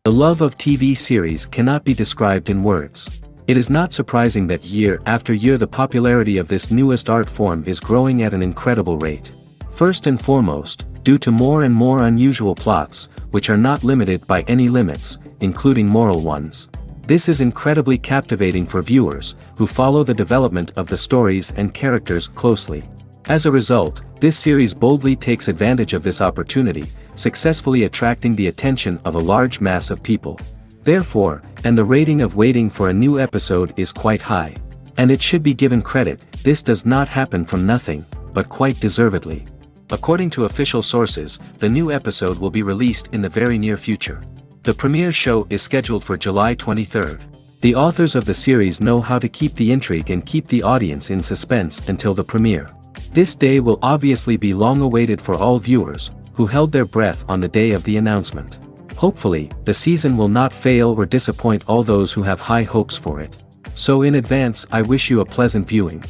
The love of TV series cannot be described in words. It is not surprising that year after year the popularity of this newest art form is growing at an incredible rate. First and foremost, due to more and more unusual plots, which are not limited by any limits, including moral ones. This is incredibly captivating for viewers, who follow the development of the stories and characters closely. As a result, this series boldly takes advantage of this opportunity, successfully attracting the attention of a large mass of people. Therefore, and the rating of waiting for a new episode is quite high. And it should be given credit, this does not happen from nothing, but quite deservedly. According to official sources, the new episode will be released in the very near future. The premiere show is scheduled for July 23rd. The authors of the series know how to keep the intrigue and keep the audience in suspense until the premiere. This day will obviously be long awaited for all viewers, who held their breath on the day of the announcement. Hopefully, the season will not fail or disappoint all those who have high hopes for it. So in advance, I wish you a pleasant viewing.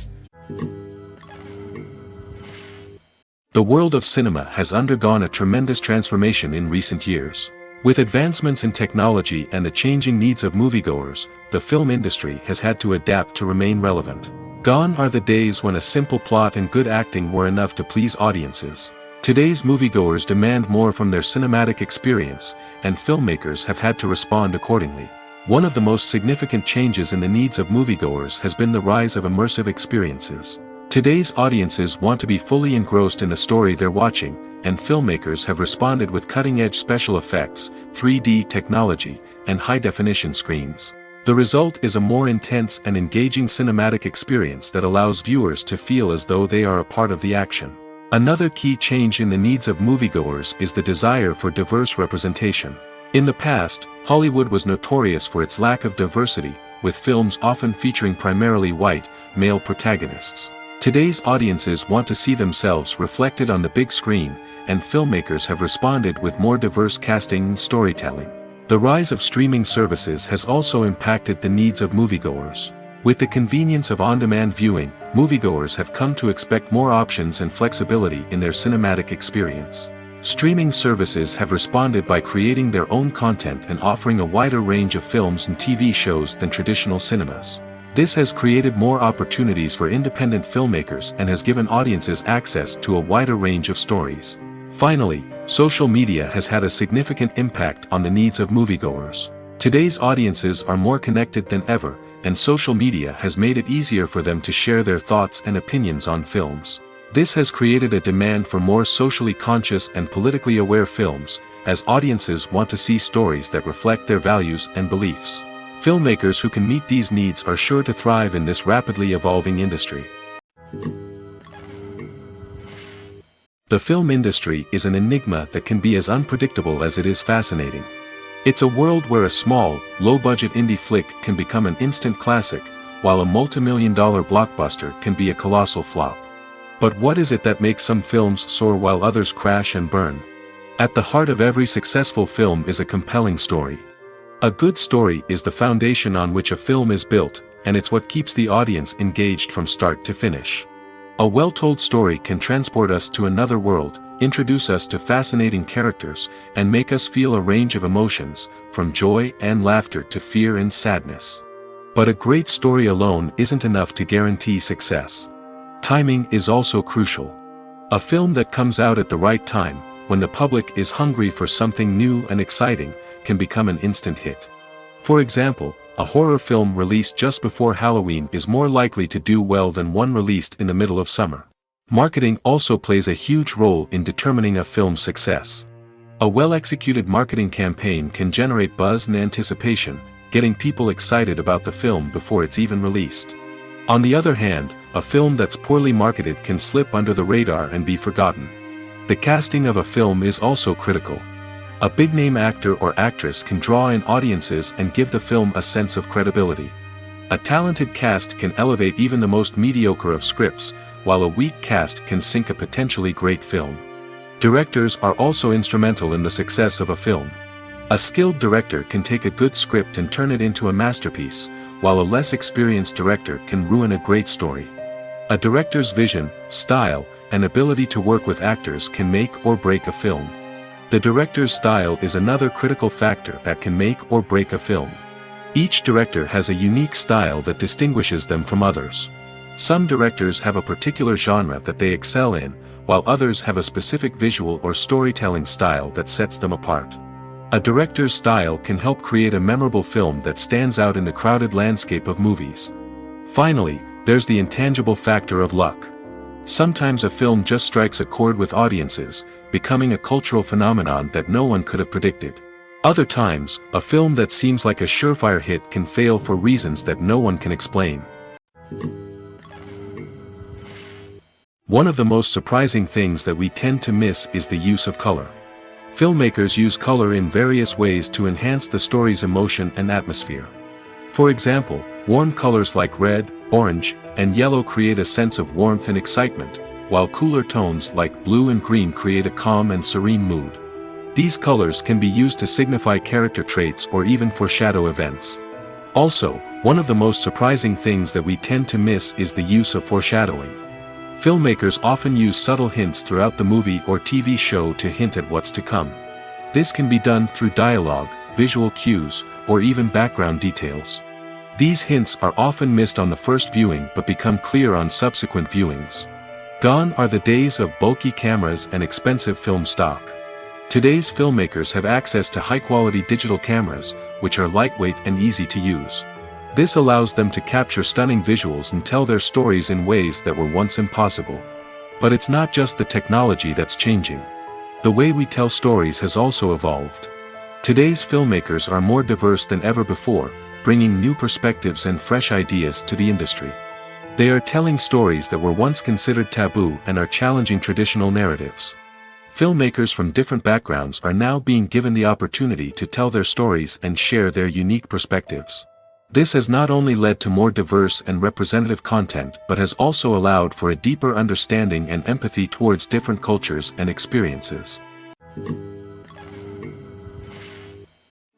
The world of cinema has undergone a tremendous transformation in recent years. With advancements in technology and the changing needs of moviegoers, the film industry has had to adapt to remain relevant. Gone are the days when a simple plot and good acting were enough to please audiences. Today's moviegoers demand more from their cinematic experience, and filmmakers have had to respond accordingly. One of the most significant changes in the needs of moviegoers has been the rise of immersive experiences. Today's audiences want to be fully engrossed in the story they're watching, and filmmakers have responded with cutting-edge special effects, 3D technology, and high-definition screens. The result is a more intense and engaging cinematic experience that allows viewers to feel as though they are a part of the action. Another key change in the needs of moviegoers is the desire for diverse representation. In the past, Hollywood was notorious for its lack of diversity, with films often featuring primarily white, male protagonists. Today's audiences want to see themselves reflected on the big screen, and filmmakers have responded with more diverse casting and storytelling. The rise of streaming services has also impacted the needs of moviegoers. With the convenience of on-demand viewing, moviegoers have come to expect more options and flexibility in their cinematic experience. Streaming services have responded by creating their own content and offering a wider range of films and TV shows than traditional cinemas. This has created more opportunities for independent filmmakers and has given audiences access to a wider range of stories. Finally, social media has had a significant impact on the needs of moviegoers. Today's audiences are more connected than ever, and social media has made it easier for them to share their thoughts and opinions on films. This has created a demand for more socially conscious and politically aware films, as audiences want to see stories that reflect their values and beliefs. Filmmakers who can meet these needs are sure to thrive in this rapidly evolving industry. The film industry is an enigma that can be as unpredictable as it is fascinating. It's a world where a small, low-budget indie flick can become an instant classic, while a multi-million-dollar blockbuster can be a colossal flop. But what is it that makes some films soar while others crash and burn? At the heart of every successful film is a compelling story. A good story is the foundation on which a film is built, and it's what keeps the audience engaged from start to finish. A well-told story can transport us to another world, introduce us to fascinating characters, and make us feel a range of emotions, from joy and laughter to fear and sadness. But a great story alone isn't enough to guarantee success. Timing is also crucial. A film that comes out at the right time, when the public is hungry for something new and exciting, can become an instant hit. For example, a horror film released just before Halloween is more likely to do well than one released in the middle of summer. Marketing also plays a huge role in determining a film's success. A well-executed marketing campaign can generate buzz and anticipation, getting people excited about the film before it's even released. On the other hand, a film that's poorly marketed can slip under the radar and be forgotten. The casting of a film is also critical. A big-name actor or actress can draw in audiences and give the film a sense of credibility. A talented cast can elevate even the most mediocre of scripts, while a weak cast can sink a potentially great film. Directors are also instrumental in the success of a film. A skilled director can take a good script and turn it into a masterpiece, while a less experienced director can ruin a great story. A director's vision, style, and ability to work with actors can make or break a film. The director's style is another critical factor that can make or break a film. Each director has a unique style that distinguishes them from others. Some directors have a particular genre that they excel in, while others have a specific visual or storytelling style that sets them apart. A director's style can help create a memorable film that stands out in the crowded landscape of movies. Finally, there's the intangible factor of luck. Sometimes a film just strikes a chord with audiences, becoming a cultural phenomenon that no one could have predicted. Other times, a film that seems like a surefire hit can fail for reasons that no one can explain. One of the most surprising things that we tend to miss is the use of color. Filmmakers use color in various ways to enhance the story's emotion and atmosphere. For example, warm colors like red, orange, and yellow create a sense of warmth and excitement, while cooler tones like blue and green create a calm and serene mood. These colors can be used to signify character traits or even foreshadow events. Also, one of the most surprising things that we tend to miss is the use of foreshadowing. Filmmakers often use subtle hints throughout the movie or TV show to hint at what's to come. This can be done through dialogue, visual cues, or even background details. These hints are often missed on the first viewing but become clear on subsequent viewings. Gone are the days of bulky cameras and expensive film stock. Today's filmmakers have access to high-quality digital cameras, which are lightweight and easy to use. This allows them to capture stunning visuals and tell their stories in ways that were once impossible. But it's not just the technology that's changing. The way we tell stories has also evolved. Today's filmmakers are more diverse than ever before, bringing new perspectives and fresh ideas to the industry. They are telling stories that were once considered taboo and are challenging traditional narratives. Filmmakers from different backgrounds are now being given the opportunity to tell their stories and share their unique perspectives. This has not only led to more diverse and representative content but has also allowed for a deeper understanding and empathy towards different cultures and experiences.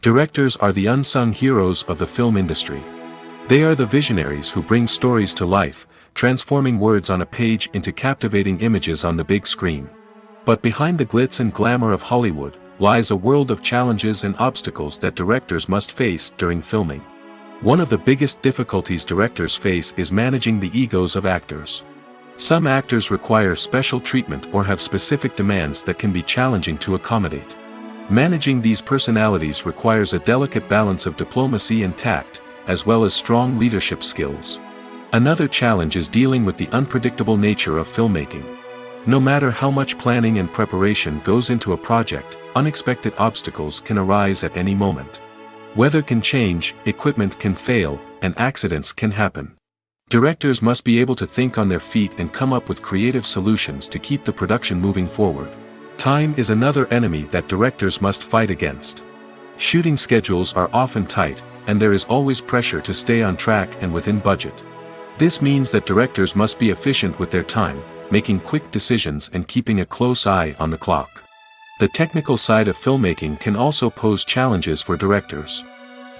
Directors are the unsung heroes of the film industry. They are the visionaries who bring stories to life, transforming words on a page into captivating images on the big screen. But behind the glitz and glamour of Hollywood lies a world of challenges and obstacles that directors must face during filming. One of the biggest difficulties directors face is managing the egos of actors. Some actors require special treatment or have specific demands that can be challenging to accommodate. Managing these personalities requires a delicate balance of diplomacy and tact, as well as strong leadership skills. Another challenge is dealing with the unpredictable nature of filmmaking. No matter how much planning and preparation goes into a project, unexpected obstacles can arise at any moment. Weather can change, equipment can fail, and accidents can happen. Directors must be able to think on their feet and come up with creative solutions to keep the production moving forward. Time is another enemy that directors must fight against. Shooting schedules are often tight, and there is always pressure to stay on track and within budget. This means that directors must be efficient with their time, making quick decisions and keeping a close eye on the clock. The technical side of filmmaking can also pose challenges for directors.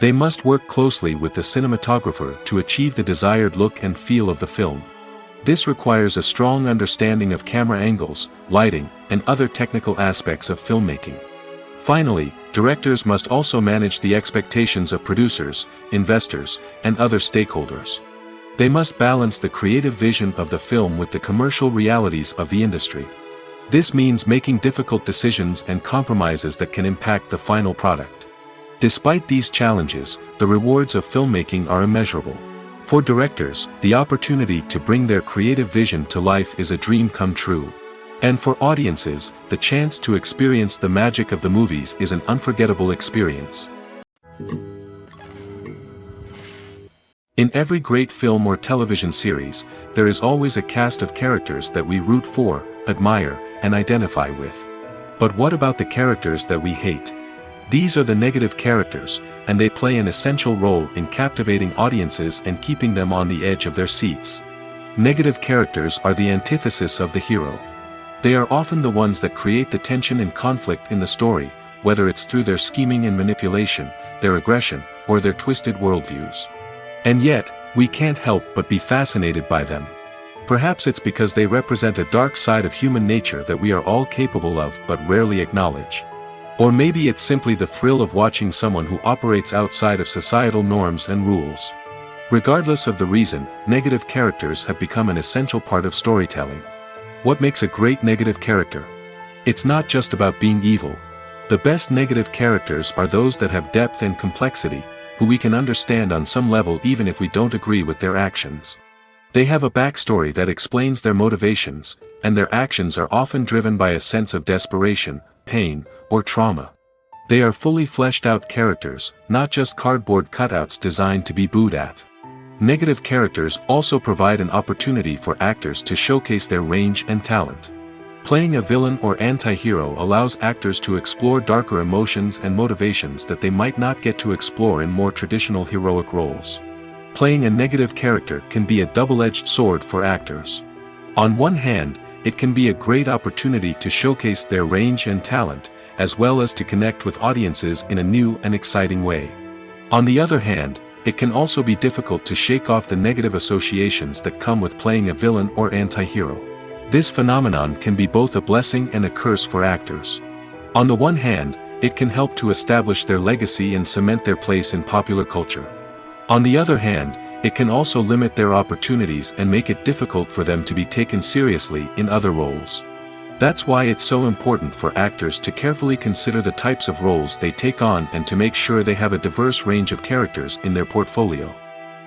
They must work closely with the cinematographer to achieve the desired look and feel of the film. This requires a strong understanding of camera angles, lighting, and other technical aspects of filmmaking. Finally, directors must also manage the expectations of producers, investors, and other stakeholders. They must balance the creative vision of the film with the commercial realities of the industry. This means making difficult decisions and compromises that can impact the final product. Despite these challenges, the rewards of filmmaking are immeasurable. For directors, the opportunity to bring their creative vision to life is a dream come true. And for audiences, the chance to experience the magic of the movies is an unforgettable experience. In every great film or television series, there is always a cast of characters that we root for, admire, and identify with. But what about the characters that we hate? These are the negative characters, and they play an essential role in captivating audiences and keeping them on the edge of their seats. Negative characters are the antithesis of the hero. They are often the ones that create the tension and conflict in the story, whether it's through their scheming and manipulation, their aggression, or their twisted worldviews. And yet, we can't help but be fascinated by them. Perhaps it's because they represent a dark side of human nature that we are all capable of but rarely acknowledge. Or maybe it's simply the thrill of watching someone who operates outside of societal norms and rules. Regardless of the reason, negative characters have become an essential part of storytelling. What makes a great negative character? It's not just about being evil. The best negative characters are those that have depth and complexity, who we can understand on some level even if we don't agree with their actions. They have a backstory that explains their motivations, and their actions are often driven by a sense of desperation, pain, or trauma. They are fully fleshed out characters, not just cardboard cutouts designed to be booed at. Negative characters also provide an opportunity for actors to showcase their range and talent. Playing a villain or anti-hero allows actors to explore darker emotions and motivations that they might not get to explore in more traditional heroic roles. Playing a negative character can be a double-edged sword for actors. On one hand, it can be a great opportunity to showcase their range and talent, as well as to connect with audiences in a new and exciting way. On the other hand, it can also be difficult to shake off the negative associations that come with playing a villain or anti-hero. This phenomenon can be both a blessing and a curse for actors. On the one hand, it can help to establish their legacy and cement their place in popular culture. On the other hand, it can also limit their opportunities and make it difficult for them to be taken seriously in other roles. That's why it's so important for actors to carefully consider the types of roles they take on and to make sure they have a diverse range of characters in their portfolio.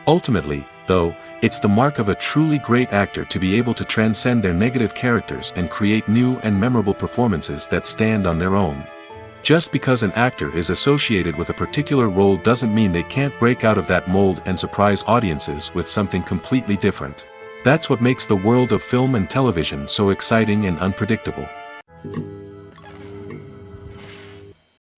Ultimately, though, it's the mark of a truly great actor to be able to transcend their negative characters and create new and memorable performances that stand on their own. Just because an actor is associated with a particular role doesn't mean they can't break out of that mold and surprise audiences with something completely different. That's what makes the world of film and television so exciting and unpredictable.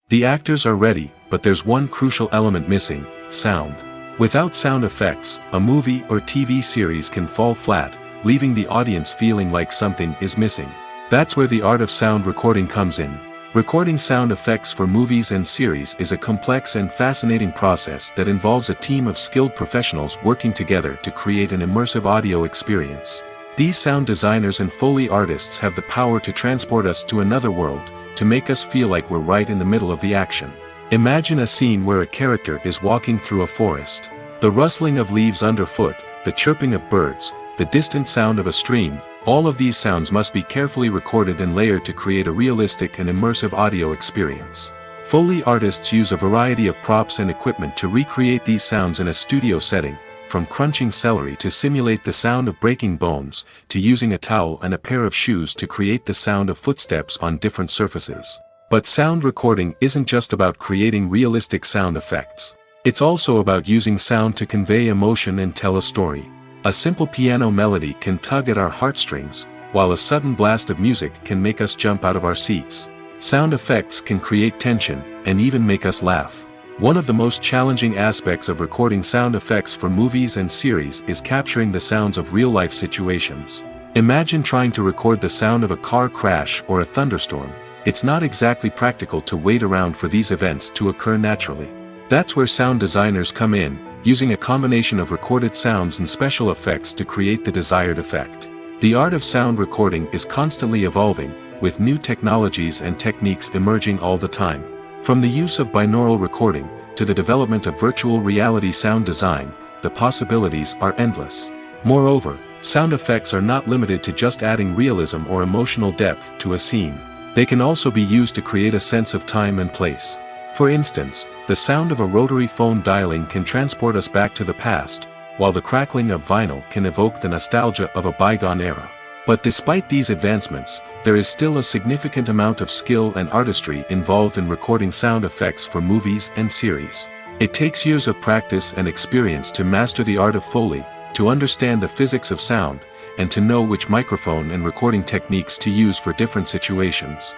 The actors are ready, but there's one crucial element missing: sound. Without sound effects, a movie or TV series can fall flat, leaving the audience feeling like something is missing. That's where the art of sound recording comes in. Recording sound effects for movies and series is a complex and fascinating process that involves a team of skilled professionals working together to create an immersive audio experience. These sound designers and Foley artists have the power to transport us to another world, to make us feel like we're right in the middle of the action. Imagine a scene where a character is walking through a forest. The rustling of leaves underfoot, the chirping of birds, the distant sound of a stream, all of these sounds must be carefully recorded and layered to create a realistic and immersive audio experience. Foley artists use a variety of props and equipment to recreate these sounds in a studio setting, from crunching celery to simulate the sound of breaking bones, to using a towel and a pair of shoes to create the sound of footsteps on different surfaces. But sound recording isn't just about creating realistic sound effects. It's also about using sound to convey emotion and tell a story. A simple piano melody can tug at our heartstrings, while a sudden blast of music can make us jump out of our seats. Sound effects can create tension, and even make us laugh. One of the most challenging aspects of recording sound effects for movies and series is capturing the sounds of real-life situations. Imagine trying to record the sound of a car crash or a thunderstorm. It's not exactly practical to wait around for these events to occur naturally. That's where sound designers come in, using a combination of recorded sounds and special effects to create the desired effect. The art of sound recording is constantly evolving, with new technologies and techniques emerging all the time. From the use of binaural recording, to the development of virtual reality sound design, the possibilities are endless. Moreover, sound effects are not limited to just adding realism or emotional depth to a scene. They can also be used to create a sense of time and place. For instance, the sound of a rotary phone dialing can transport us back to the past, while the crackling of vinyl can evoke the nostalgia of a bygone era. But despite these advancements, there is still a significant amount of skill and artistry involved in recording sound effects for movies and series. It takes years of practice and experience to master the art of Foley, to understand the physics of sound, and to know which microphone and recording techniques to use for different situations.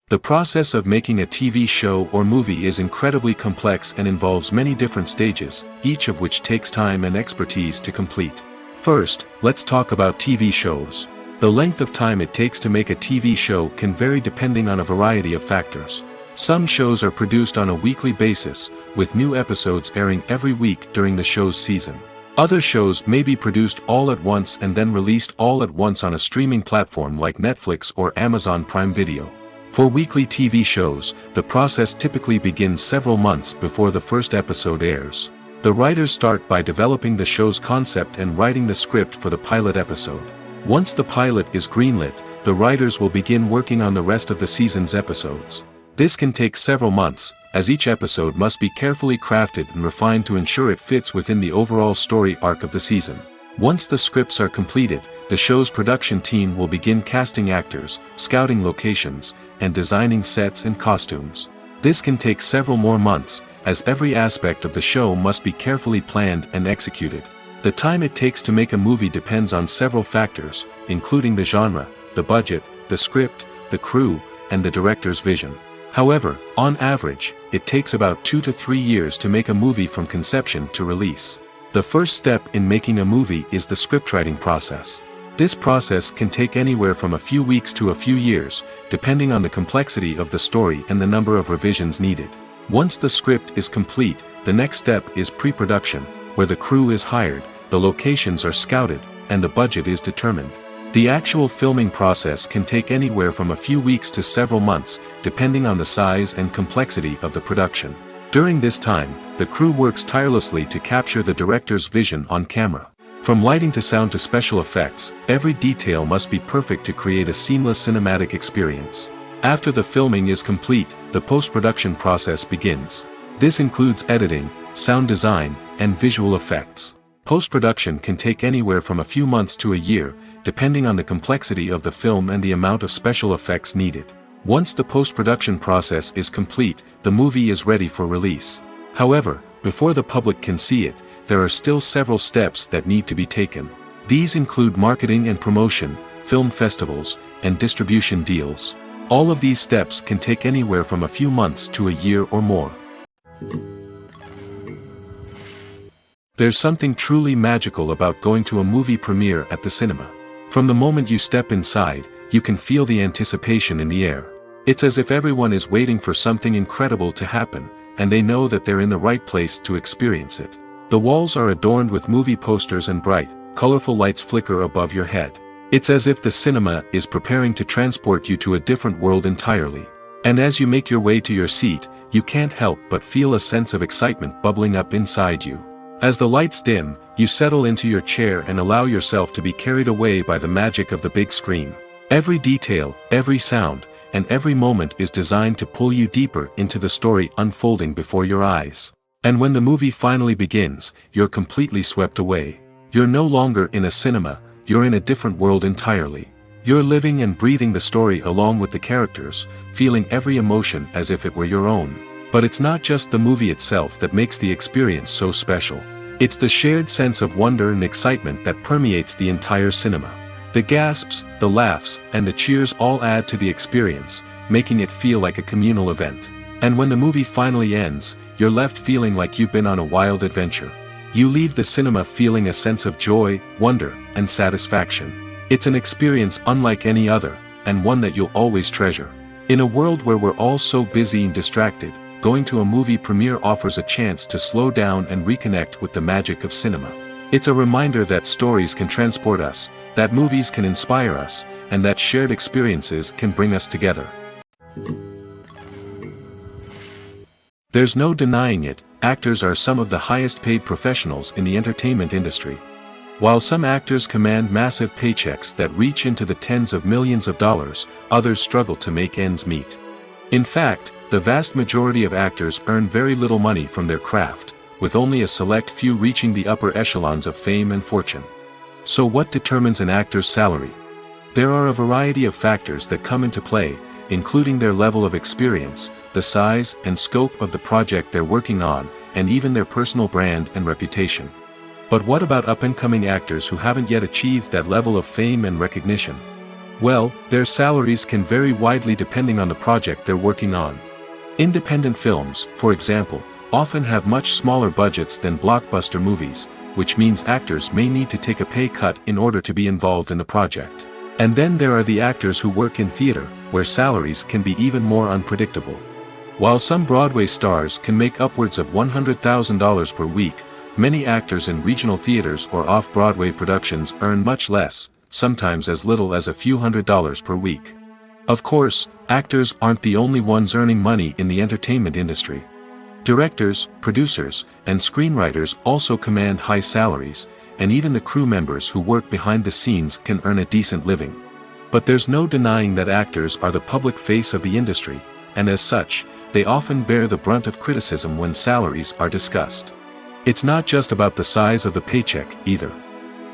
The process of making a TV show or movie is incredibly complex and involves many different stages, each of which takes time and expertise to complete. First, let's talk about TV shows. The length of time it takes to make a TV show can vary depending on a variety of factors. Some shows are produced on a weekly basis, with new episodes airing every week during the show's season. Other shows may be produced all at once and then released all at once on a streaming platform like Netflix or Amazon Prime Video. For weekly TV shows, the process typically begins several months before the first episode airs. The writers start by developing the show's concept and writing the script for the pilot episode. Once the pilot is greenlit, the writers will begin working on the rest of the season's episodes. This can take several months, as each episode must be carefully crafted and refined to ensure it fits within the overall story arc of the season. Once the scripts are completed, the show's production team will begin casting actors, scouting locations, and designing sets and costumes. This can take several more months, as every aspect of the show must be carefully planned and executed. The time it takes to make a movie depends on several factors, including the genre, the budget, the script, the crew, and the director's vision. However, on average, it takes about 2 to 3 years to make a movie from conception to release. The first step in making a movie is the scriptwriting process. This process can take anywhere from a few weeks to a few years, depending on the complexity of the story and the number of revisions needed. Once the script is complete, the next step is pre-production, where the crew is hired, the locations are scouted, and the budget is determined. The actual filming process can take anywhere from a few weeks to several months, depending on the size and complexity of the production. During this time, the crew works tirelessly to capture the director's vision on camera. From lighting to sound to special effects, every detail must be perfect to create a seamless cinematic experience. After the filming is complete, the post-production process begins. This includes editing, sound design, and visual effects. Post-production can take anywhere from a few months to a year, depending on the complexity of the film and the amount of special effects needed. Once the post-production process is complete, the movie is ready for release. However, before the public can see it, there are still several steps that need to be taken. These include marketing and promotion, film festivals, and distribution deals. All of these steps can take anywhere from a few months to a year or more. There's something truly magical about going to a movie premiere at the cinema. From the moment you step inside, you can feel the anticipation in the air. It's as if everyone is waiting for something incredible to happen, and they know that they're in the right place to experience it. The walls are adorned with movie posters and bright, colorful lights flicker above your head. It's as if the cinema is preparing to transport you to a different world entirely. And as you make your way to your seat, you can't help but feel a sense of excitement bubbling up inside you. As the lights dim, you settle into your chair and allow yourself to be carried away by the magic of the big screen. Every detail, every sound, and every moment is designed to pull you deeper into the story unfolding before your eyes. And when the movie finally begins, you're completely swept away. You're no longer in a cinema, you're in a different world entirely. You're living and breathing the story along with the characters, feeling every emotion as if it were your own. But it's not just the movie itself that makes the experience so special. It's the shared sense of wonder and excitement that permeates the entire cinema. The gasps, the laughs, and the cheers all add to the experience, making it feel like a communal event. And when the movie finally ends, you're left feeling like you've been on a wild adventure. You leave the cinema feeling a sense of joy, wonder, and satisfaction. It's an experience unlike any other, and one that you'll always treasure. In a world where we're all so busy and distracted, going to a movie premiere offers a chance to slow down and reconnect with the magic of cinema. It's a reminder that stories can transport us, that movies can inspire us, and that shared experiences can bring us together. There's no denying it, actors are some of the highest paid professionals in the entertainment industry. While some actors command massive paychecks that reach into the tens of millions of dollars, others struggle to make ends meet. In fact, the vast majority of actors earn very little money from their craft, with only a select few reaching the upper echelons of fame and fortune. So what determines an actor's salary? There are a variety of factors that come into play, including their level of experience, the size and scope of the project they're working on, and even their personal brand and reputation. But what about up-and-coming actors who haven't yet achieved that level of fame and recognition? Well, their salaries can vary widely depending on the project they're working on. Independent films, for example, often have much smaller budgets than blockbuster movies, which means actors may need to take a pay cut in order to be involved in the project. And then there are the actors who work in theater, where salaries can be even more unpredictable. While some Broadway stars can make upwards of $100,000 per week, many actors in regional theaters or off-Broadway productions earn much less, sometimes as little as a few $100s per week. Of course, actors aren't the only ones earning money in the entertainment industry. Directors, producers, and screenwriters also command high salaries, and even the crew members who work behind the scenes can earn a decent living. But there's no denying that actors are the public face of the industry, and as such, they often bear the brunt of criticism when salaries are discussed. It's not just about the size of the paycheck, either.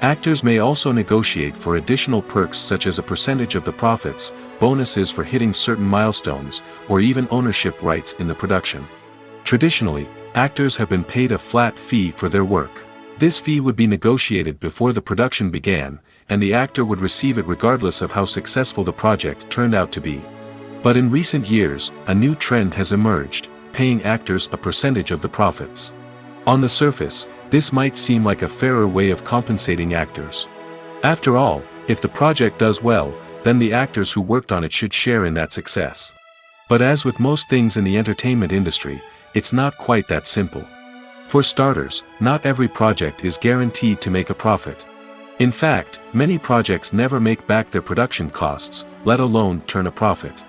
Actors may also negotiate for additional perks such as a percentage of the profits, bonuses for hitting certain milestones, or even ownership rights in the production. Traditionally, actors have been paid a flat fee for their work. This fee would be negotiated before the production began, and the actor would receive it regardless of how successful the project turned out to be. But in recent years, a new trend has emerged, paying actors a percentage of the profits. On the surface, this might seem like a fairer way of compensating actors. After all, if the project does well, then the actors who worked on it should share in that success. But as with most things in the entertainment industry, it's not quite that simple. For starters, not every project is guaranteed to make a profit. In fact, many projects never make back their production costs, let alone turn a profit.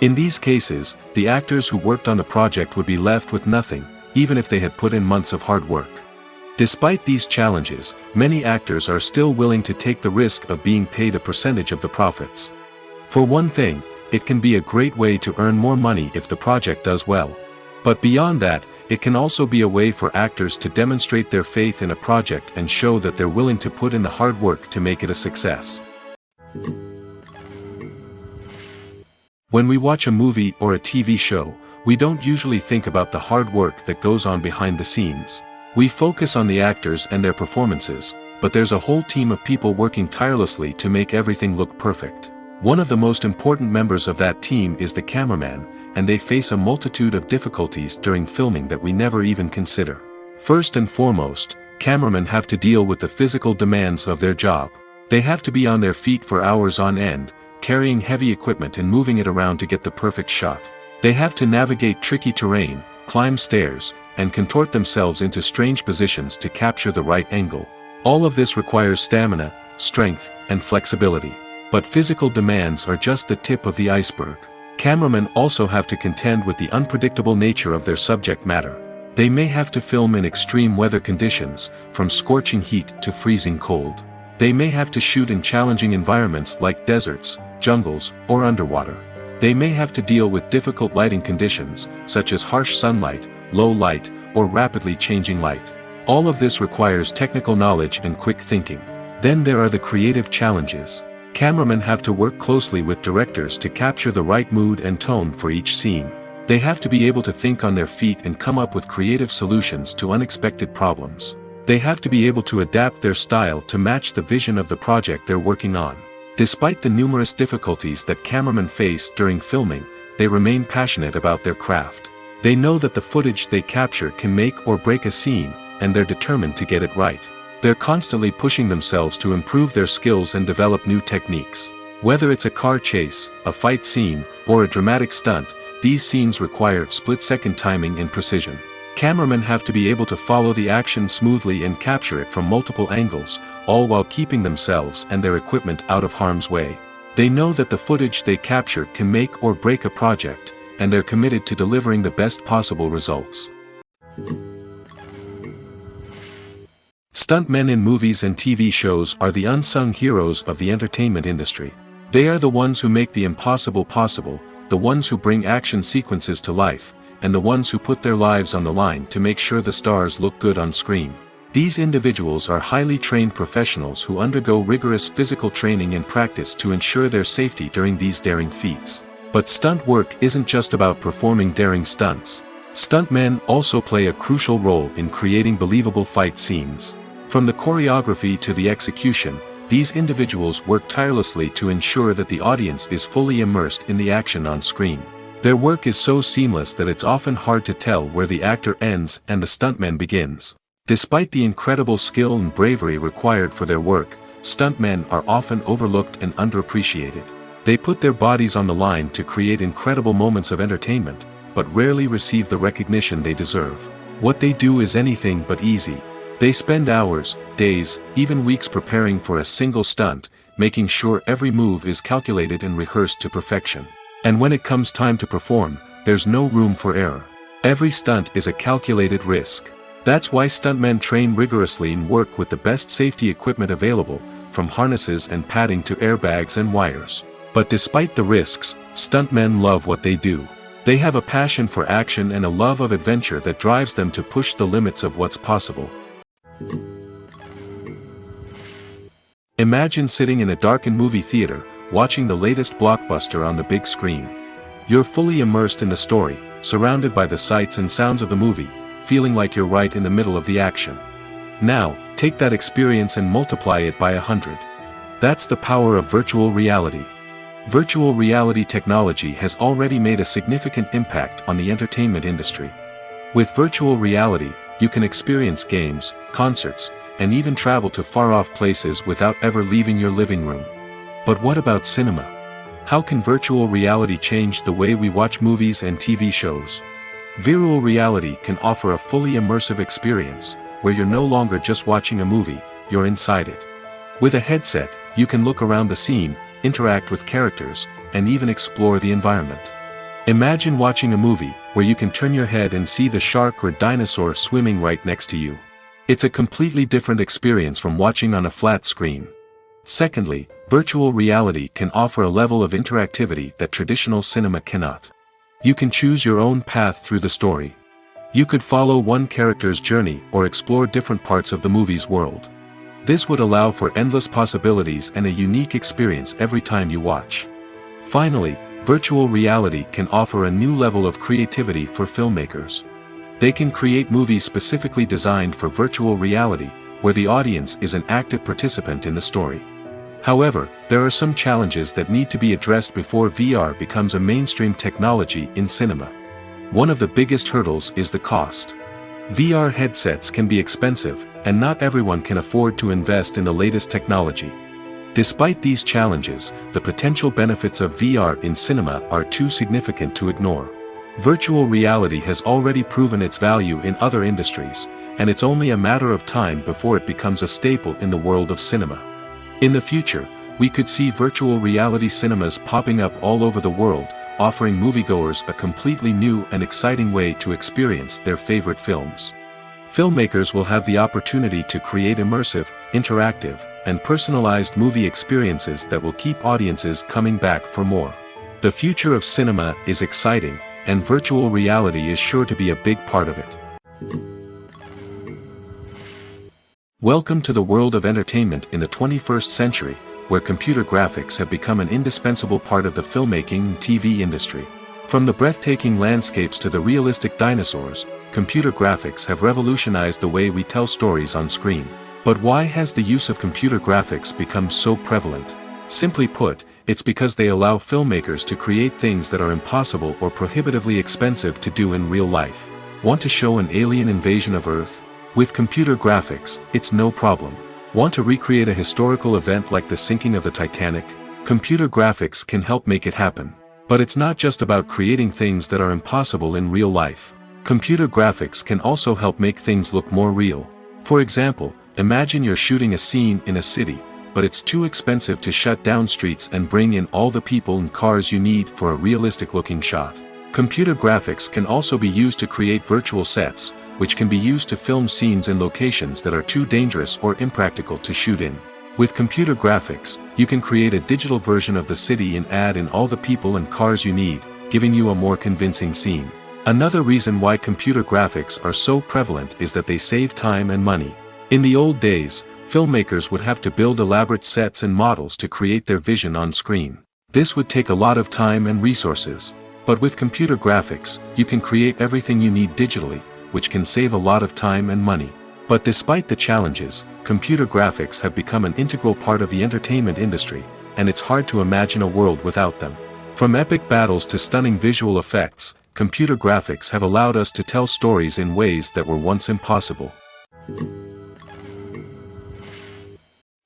In these cases, the actors who worked on the project would be left with nothing, even if they had put in months of hard work. Despite these challenges, many actors are still willing to take the risk of being paid a percentage of the profits. For one thing, it can be a great way to earn more money if the project does well. But beyond that, it can also be a way for actors to demonstrate their faith in a project and show that they're willing to put in the hard work to make it a success. When we watch a movie or a TV show, we don't usually think about the hard work that goes on behind the scenes. We focus on the actors and their performances, but there's a whole team of people working tirelessly to make everything look perfect. One of the most important members of that team is the cameraman, and they face a multitude of difficulties during filming that we never even consider. First and foremost, cameramen have to deal with the physical demands of their job. They have to be on their feet for hours on end, carrying heavy equipment and moving it around to get the perfect shot. They have to navigate tricky terrain, climb stairs, and contort themselves into strange positions to capture the right angle. All of this requires stamina, strength, and flexibility. But physical demands are just the tip of the iceberg. Cameramen also have to contend with the unpredictable nature of their subject matter. They may have to film in extreme weather conditions, from scorching heat to freezing cold. They may have to shoot in challenging environments like deserts, jungles, or underwater. They may have to deal with difficult lighting conditions, such as harsh sunlight, low light, or rapidly changing light. All of this requires technical knowledge and quick thinking. Then there are the creative challenges. Cameramen have to work closely with directors to capture the right mood and tone for each scene. They have to be able to think on their feet and come up with creative solutions to unexpected problems. They have to be able to adapt their style to match the vision of the project they're working on. Despite the numerous difficulties that cameramen face during filming, they remain passionate about their craft. They know that the footage they capture can make or break a scene, and they're determined to get it right. They're constantly pushing themselves to improve their skills and develop new techniques. Whether it's a car chase, a fight scene, or a dramatic stunt, these scenes require split-second timing and precision. Cameramen have to be able to follow the action smoothly and capture it from multiple angles, all while keeping themselves and their equipment out of harm's way. They know that the footage they capture can make or break a project, and they're committed to delivering the best possible results. Stuntmen in movies and TV shows are the unsung heroes of the entertainment industry. They are the ones who make the impossible possible, the ones who bring action sequences to life, and the ones who put their lives on the line to make sure the stars look good on screen. These individuals are highly trained professionals who undergo rigorous physical training and practice to ensure their safety during these daring feats. But stunt work isn't just about performing daring stunts. Stuntmen also play a crucial role in creating believable fight scenes. From the choreography to the execution, these individuals work tirelessly to ensure that the audience is fully immersed in the action on screen. Their work is so seamless that it's often hard to tell where the actor ends and the stuntman begins. Despite the incredible skill and bravery required for their work, stuntmen are often overlooked and underappreciated. They put their bodies on the line to create incredible moments of entertainment, but rarely receive the recognition they deserve. What they do is anything but easy. They spend hours, days, even weeks preparing for a single stunt, making sure every move is calculated and rehearsed to perfection. And when it comes time to perform, there's no room for error. Every stunt is a calculated risk. That's why stuntmen train rigorously and work with the best safety equipment available, from harnesses and padding to airbags and wires. But despite the risks, stuntmen love what they do. They have a passion for action and a love of adventure that drives them to push the limits of what's possible. Imagine sitting in a darkened movie theater, watching the latest blockbuster on the big screen. You're fully immersed in the story, surrounded by the sights and sounds of the movie, feeling like you're right in the middle of the action. Now, take that experience and multiply it by 100. That's the power of virtual reality. Virtual reality technology has already made a significant impact on the entertainment industry. With virtual reality, you can experience games, concerts, and even travel to far-off places without ever leaving your living room. But what about cinema? How can virtual reality change the way we watch movies and TV shows? Virtual reality can offer a fully immersive experience, where you're no longer just watching a movie, you're inside it. With a headset, you can look around the scene, interact with characters, and even explore the environment. Imagine watching a movie, where you can turn your head and see the shark or dinosaur swimming right next to you. It's a completely different experience from watching on a flat screen. Secondly, virtual reality can offer a level of interactivity that traditional cinema cannot. You can choose your own path through the story. You could follow one character's journey or explore different parts of the movie's world. This would allow for endless possibilities and a unique experience every time you watch. Finally, virtual reality can offer a new level of creativity for filmmakers. They can create movies specifically designed for virtual reality, where the audience is an active participant in the story. However, there are some challenges that need to be addressed before VR becomes a mainstream technology in cinema. One of the biggest hurdles is the cost. VR headsets can be expensive, and not everyone can afford to invest in the latest technology. Despite these challenges, the potential benefits of VR in cinema are too significant to ignore. Virtual reality has already proven its value in other industries, and it's only a matter of time before it becomes a staple in the world of cinema. In the future, we could see virtual reality cinemas popping up all over the world, offering moviegoers a completely new and exciting way to experience their favorite films. Filmmakers will have the opportunity to create immersive, interactive, and personalized movie experiences that will keep audiences coming back for more. The future of cinema is exciting, and virtual reality is sure to be a big part of it. Welcome to the world of entertainment in the 21st century, where computer graphics have become an indispensable part of the filmmaking and TV industry. From the breathtaking landscapes to the realistic dinosaurs, computer graphics have revolutionized the way we tell stories on screen. But why has the use of computer graphics become so prevalent? Simply put, it's because they allow filmmakers to create things that are impossible or prohibitively expensive to do in real life. Want to show an alien invasion of Earth? With computer graphics, it's no problem. Want to recreate a historical event like the sinking of the Titanic? Computer graphics can help make it happen. But it's not just about creating things that are impossible in real life. Computer graphics can also help make things look more real. For example, imagine you're shooting a scene in a city, but it's too expensive to shut down streets and bring in all the people and cars you need for a realistic-looking shot. Computer graphics can also be used to create virtual sets, which can be used to film scenes in locations that are too dangerous or impractical to shoot in. With computer graphics, you can create a digital version of the city and add in all the people and cars you need, giving you a more convincing scene. Another reason why computer graphics are so prevalent is that they save time and money. In the old days, filmmakers would have to build elaborate sets and models to create their vision on screen. This would take a lot of time and resources. But with computer graphics, you can create everything you need digitally, which can save a lot of time and money. But despite the challenges, computer graphics have become an integral part of the entertainment industry, and it's hard to imagine a world without them. From epic battles to stunning visual effects, computer graphics have allowed us to tell stories in ways that were once impossible.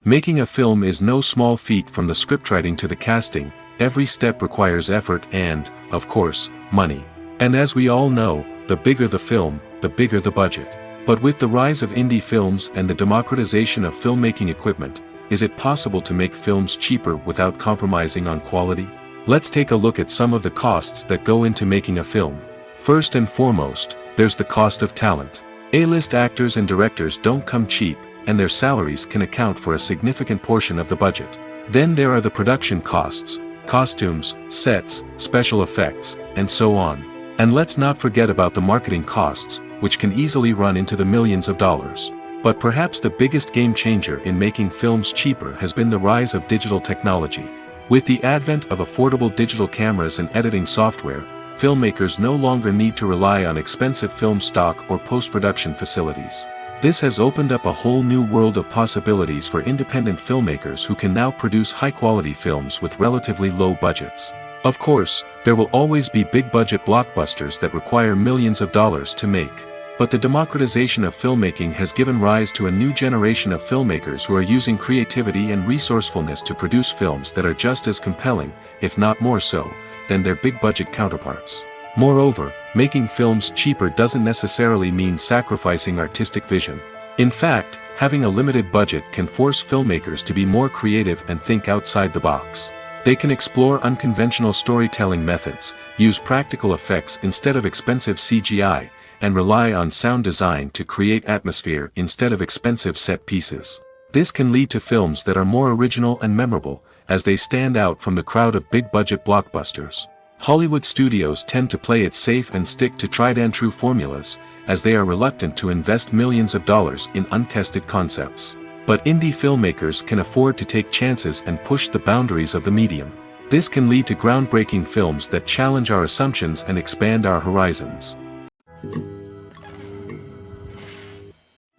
Making a film is no small feat. From the scriptwriting to the casting, every step requires effort and, of course, money. And as we all know, the bigger the film, the bigger the budget. But with the rise of indie films and the democratization of filmmaking equipment, is it possible to make films cheaper without compromising on quality? Let's take a look at some of the costs that go into making a film. First and foremost, there's the cost of talent. A-list actors and directors don't come cheap, and their salaries can account for a significant portion of the budget. Then there are the production costs, costumes, sets, special effects, and so on. And let's not forget about the marketing costs, which can easily run into the millions of dollars. But perhaps the biggest game changer in making films cheaper has been the rise of digital technology. With the advent of affordable digital cameras and editing software, filmmakers no longer need to rely on expensive film stock or post-production facilities. This has opened up a whole new world of possibilities for independent filmmakers who can now produce high-quality films with relatively low budgets. Of course, there will always be big-budget blockbusters that require millions of dollars to make. But the democratization of filmmaking has given rise to a new generation of filmmakers who are using creativity and resourcefulness to produce films that are just as compelling, if not more so, than their big-budget counterparts. Moreover, making films cheaper doesn't necessarily mean sacrificing artistic vision. In fact, having a limited budget can force filmmakers to be more creative and think outside the box. They can explore unconventional storytelling methods, use practical effects instead of expensive CGI, and rely on sound design to create atmosphere instead of expensive set pieces. This can lead to films that are more original and memorable, as they stand out from the crowd of big-budget blockbusters. Hollywood studios tend to play it safe and stick to tried-and-true formulas, as they are reluctant to invest millions of dollars in untested concepts. But indie filmmakers can afford to take chances and push the boundaries of the medium. This can lead to groundbreaking films that challenge our assumptions and expand our horizons.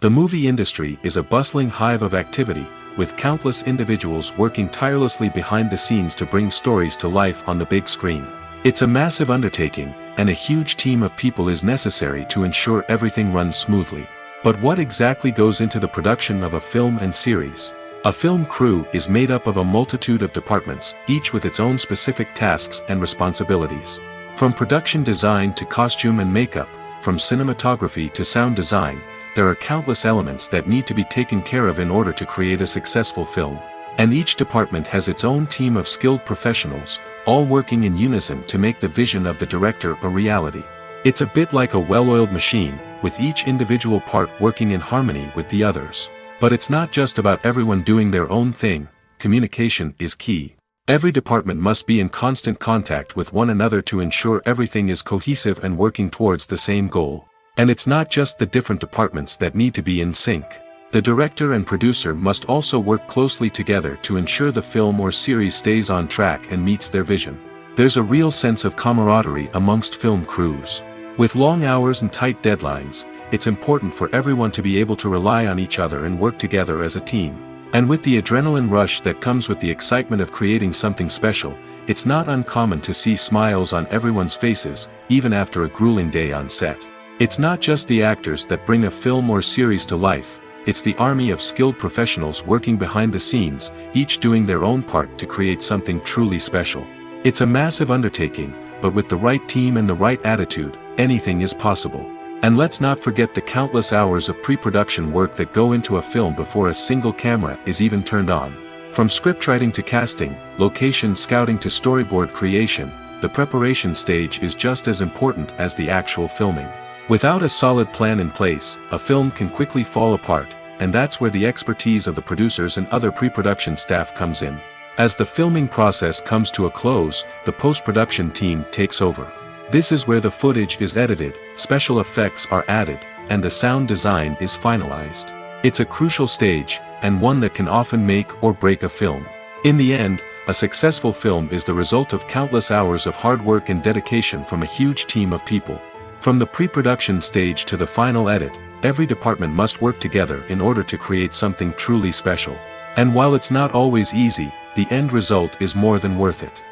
The movie industry is a bustling hive of activity, with countless individuals working tirelessly behind the scenes to bring stories to life on the big screen. It's a massive undertaking, and a huge team of people is necessary to ensure everything runs smoothly. But what exactly goes into the production of a film and series? A film crew is made up of a multitude of departments, each with its own specific tasks and responsibilities. From production design to costume and makeup, from cinematography to sound design, there are countless elements that need to be taken care of in order to create a successful film. And each department has its own team of skilled professionals, all working in unison to make the vision of the director a reality. It's a bit like a well-oiled machine, with each individual part working in harmony with the others. But it's not just about everyone doing their own thing. Communication is key. Every department must be in constant contact with one another to ensure everything is cohesive and working towards the same goal. And it's not just the different departments that need to be in sync. The director and producer must also work closely together to ensure the film or series stays on track and meets their vision. There's a real sense of camaraderie amongst film crews. With long hours and tight deadlines, it's important for everyone to be able to rely on each other and work together as a team. And with the adrenaline rush that comes with the excitement of creating something special, it's not uncommon to see smiles on everyone's faces, even after a grueling day on set. It's not just the actors that bring a film or series to life. It's the army of skilled professionals working behind the scenes, each doing their own part to create something truly special. It's a massive undertaking, but with the right team and the right attitude, anything is possible. And let's not forget the countless hours of pre-production work that go into a film before a single camera is even turned on. From scriptwriting to casting, location scouting to storyboard creation, the preparation stage is just as important as the actual filming. Without a solid plan in place, a film can quickly fall apart, and that's where the expertise of the producers and other pre-production staff comes in. As the filming process comes to a close, the post-production team takes over. This is where the footage is edited, special effects are added, and the sound design is finalized. It's a crucial stage, and one that can often make or break a film. In the end, a successful film is the result of countless hours of hard work and dedication from a huge team of people. From the pre-production stage to the final edit, every department must work together in order to create something truly special. And while it's not always easy, the end result is more than worth it.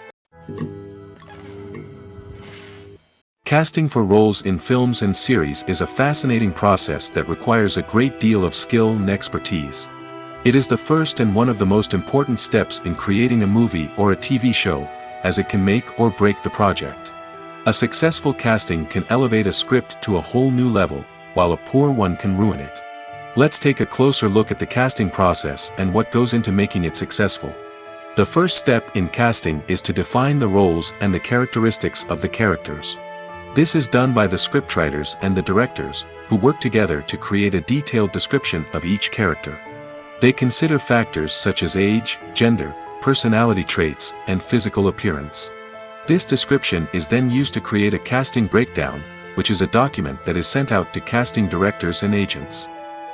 Casting for roles in films and series is a fascinating process that requires a great deal of skill and expertise. It is the first and one of the most important steps in creating a movie or a TV show, as it can make or break the project. A successful casting can elevate a script to a whole new level, while a poor one can ruin it. Let's take a closer look at the casting process and what goes into making it successful. The first step in casting is to define the roles and the characteristics of the characters. This is done by the scriptwriters and the directors, who work together to create a detailed description of each character. They consider factors such as age, gender, personality traits, and physical appearance. This description is then used to create a casting breakdown, which is a document that is sent out to casting directors and agents.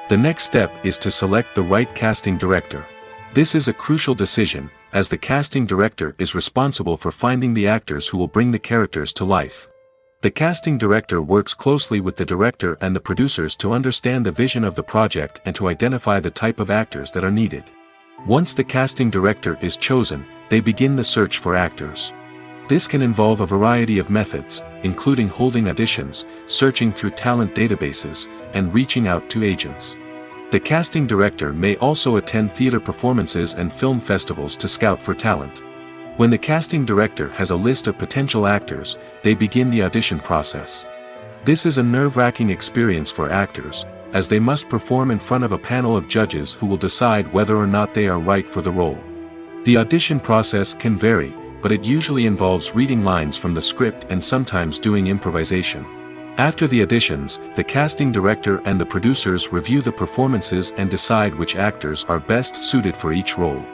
The next step is to select the right casting director. This is a crucial decision, as the casting director is responsible for finding the actors who will bring the characters to life. The casting director works closely with the director and the producers to understand the vision of the project and to identify the type of actors that are needed. Once the casting director is chosen, they begin the search for actors. This can involve a variety of methods, including holding auditions, searching through talent databases, and reaching out to agents. The casting director may also attend theater performances and film festivals to scout for talent. When the casting director has a list of potential actors, they begin the audition process. This is a nerve-wracking experience for actors, as they must perform in front of a panel of judges who will decide whether or not they are right for the role. The audition process can vary, but it usually involves reading lines from the script and sometimes doing improvisation. After the auditions, the casting director and the producers review the performances and decide which actors are best suited for each role.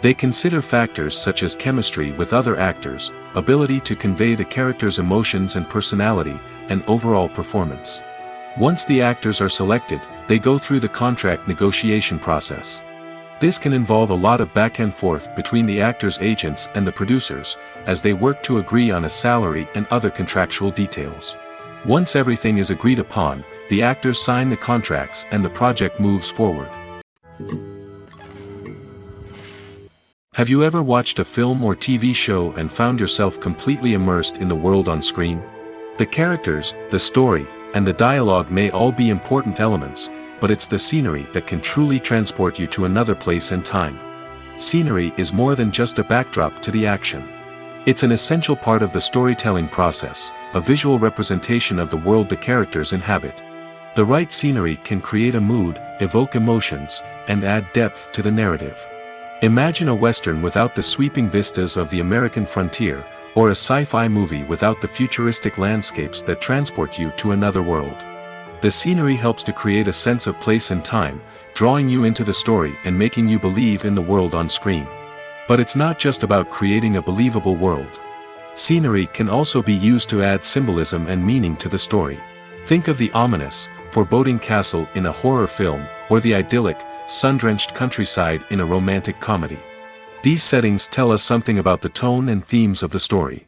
They consider factors such as chemistry with other actors, ability to convey the character's emotions and personality, and overall performance. Once the actors are selected, they go through the contract negotiation process. This can involve a lot of back and forth between the actors' agents and the producers, as they work to agree on a salary and other contractual details. Once everything is agreed upon, the actors sign the contracts and the project moves forward. Have you ever watched a film or TV show and found yourself completely immersed in the world on screen? The characters, the story, and the dialogue may all be important elements, but it's the scenery that can truly transport you to another place and time. Scenery is more than just a backdrop to the action. It's an essential part of the storytelling process, a visual representation of the world the characters inhabit. The right scenery can create a mood, evoke emotions, and add depth to the narrative. Imagine a Western without the sweeping vistas of the American frontier, or a sci-fi movie without the futuristic landscapes that transport you to another world. The scenery helps to create a sense of place and time, drawing you into the story and making you believe in the world on screen. But it's not just about creating a believable world. Scenery can also be used to add symbolism and meaning to the story. Think of the ominous, foreboding castle in a horror film, or the idyllic, sun-drenched countryside in a romantic comedy. These settings tell us something about the tone and themes of the story.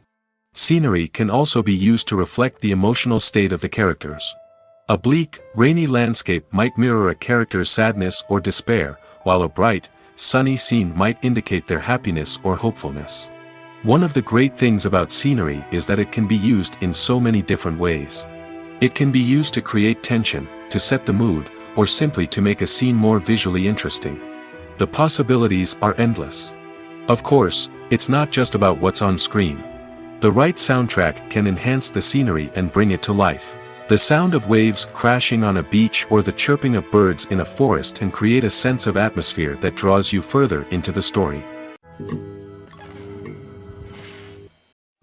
Scenery can also be used to reflect the emotional state of the characters. A bleak, rainy landscape might mirror a character's sadness or despair, while a bright, sunny scene might indicate their happiness or hopefulness. One of the great things about scenery is that it can be used in so many different ways. It can be used to create tension, to set the mood, or simply to make a scene more visually interesting. The possibilities are endless. Of course, it's not just about what's on screen. The right soundtrack can enhance the scenery and bring it to life. The sound of waves crashing on a beach or the chirping of birds in a forest can create a sense of atmosphere that draws you further into the story.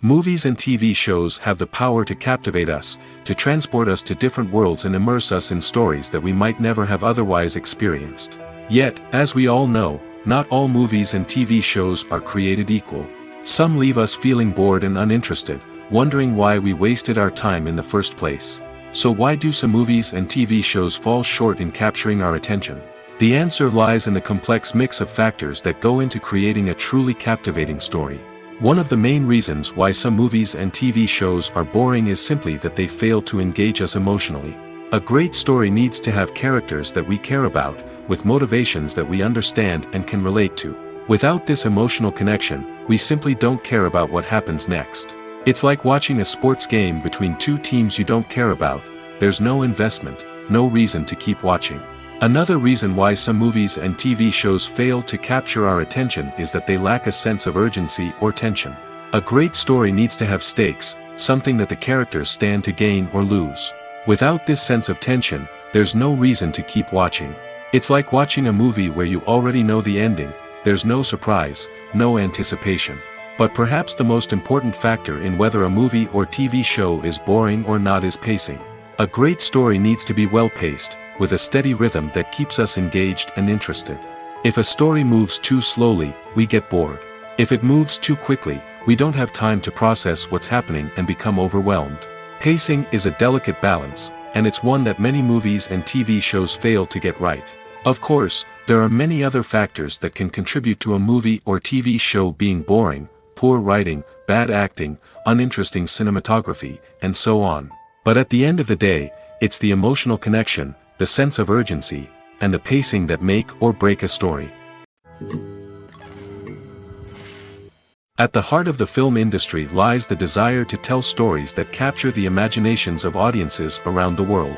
Movies and TV shows have the power to captivate us, to transport us to different worlds and immerse us in stories that we might never have otherwise experienced. Yet, as we all know, not all movies and TV shows are created equal. Some leave us feeling bored and uninterested, wondering why we wasted our time in the first place. So why do some movies and TV shows fall short in capturing our attention? The answer lies in the complex mix of factors that go into creating a truly captivating story. One of the main reasons why some movies and TV shows are boring is simply that they fail to engage us emotionally. A great story needs to have characters that we care about, with motivations that we understand and can relate to. Without this emotional connection, we simply don't care about what happens next. It's like watching a sports game between two teams you don't care about. There's no investment, no reason to keep watching. Another reason why some movies and TV shows fail to capture our attention is that they lack a sense of urgency or tension. A great story needs to have stakes, something that the characters stand to gain or lose. Without this sense of tension, there's no reason to keep watching. It's like watching a movie where you already know the ending. There's no surprise, no anticipation. But perhaps the most important factor in whether a movie or TV show is boring or not is pacing. A great story needs to be well-paced, with a steady rhythm that keeps us engaged and interested. If a story moves too slowly, we get bored. If it moves too quickly, we don't have time to process what's happening and become overwhelmed. Pacing is a delicate balance, and it's one that many movies and TV shows fail to get right. Of course, there are many other factors that can contribute to a movie or TV show being boring: poor writing, bad acting, uninteresting cinematography, and so on. But at the end of the day, it's the emotional connection, the sense of urgency, and the pacing that make or break a story. At the heart of the film industry lies the desire to tell stories that capture the imaginations of audiences around the world.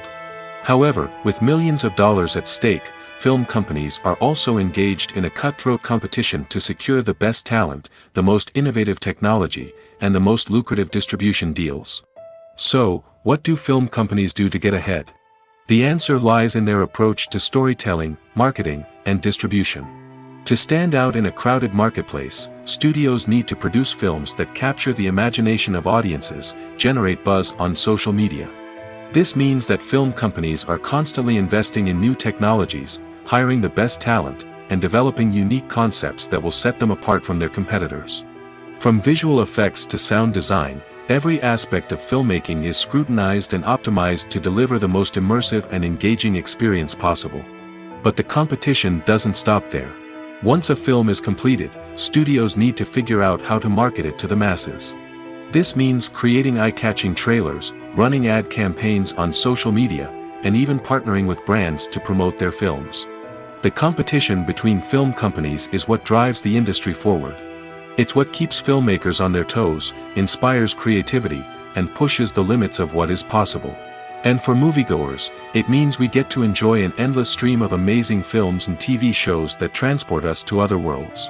However, with millions of dollars at stake, film companies are also engaged in a cutthroat competition to secure the best talent, the most innovative technology, and the most lucrative distribution deals. So, what do film companies do to get ahead? The answer lies in their approach to storytelling, marketing, and distribution. To stand out in a crowded marketplace, studios need to produce films that capture the imagination of audiences, generate buzz on social media. This means that film companies are constantly investing in new technologies, hiring the best talent, and developing unique concepts that will set them apart from their competitors. From visual effects to sound design, every aspect of filmmaking is scrutinized and optimized to deliver the most immersive and engaging experience possible. But the competition doesn't stop there. Once a film is completed, studios need to figure out how to market it to the masses. This means creating eye-catching trailers, running ad campaigns on social media, and even partnering with brands to promote their films. The competition between film companies is what drives the industry forward. It's what keeps filmmakers on their toes, inspires creativity, and pushes the limits of what is possible. And for moviegoers, it means we get to enjoy an endless stream of amazing films and TV shows that transport us to other worlds.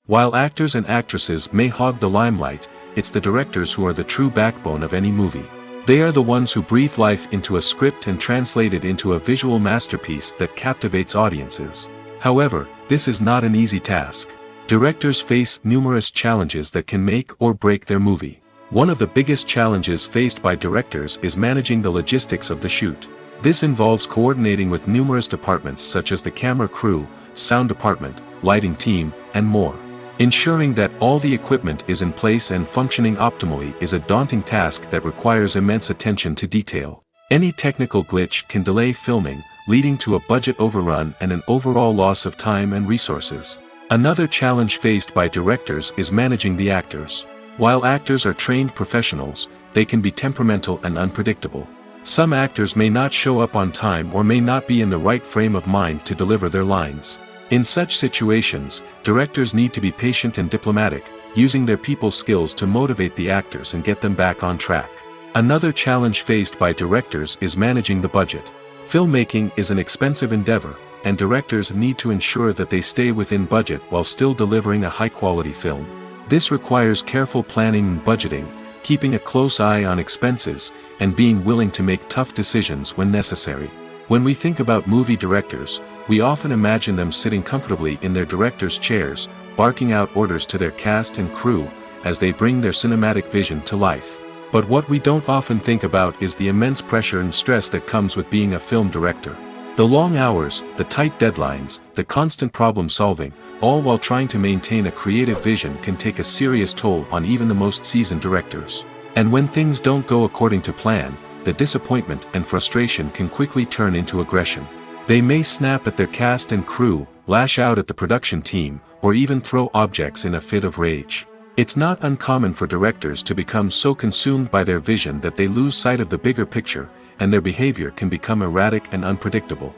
While actors and actresses may hog the limelight, it's the directors who are the true backbone of any movie. They are the ones who breathe life into a script and translate it into a visual masterpiece that captivates audiences. However, this is not an easy task. Directors face numerous challenges that can make or break their movie. One of the biggest challenges faced by directors is managing the logistics of the shoot. This involves coordinating with numerous departments such as the camera crew, sound department, lighting team, and more. Ensuring that all the equipment is in place and functioning optimally is a daunting task that requires immense attention to detail. Any technical glitch can delay filming, leading to a budget overrun and an overall loss of time and resources. Another challenge faced by directors is managing the actors. While actors are trained professionals, they can be temperamental and unpredictable. Some actors may not show up on time or may not be in the right frame of mind to deliver their lines. In such situations, directors need to be patient and diplomatic, using their people skills to motivate the actors and get them back on track. Another challenge faced by directors is managing the budget. Filmmaking is an expensive endeavor, and directors need to ensure that they stay within budget while still delivering a high-quality film. This requires careful planning and budgeting, keeping a close eye on expenses, and being willing to make tough decisions when necessary. When we think about movie directors, we often imagine them sitting comfortably in their director's chairs, barking out orders to their cast and crew, as they bring their cinematic vision to life. But what we don't often think about is the immense pressure and stress that comes with being a film director. The long hours, the tight deadlines, the constant problem solving, all while trying to maintain a creative vision can take a serious toll on even the most seasoned directors. And when things don't go according to plan, the disappointment and frustration can quickly turn into aggression. They may snap at their cast and crew, lash out at the production team, or even throw objects in a fit of rage. It's not uncommon for directors to become so consumed by their vision that they lose sight of the bigger picture, and their behavior can become erratic and unpredictable.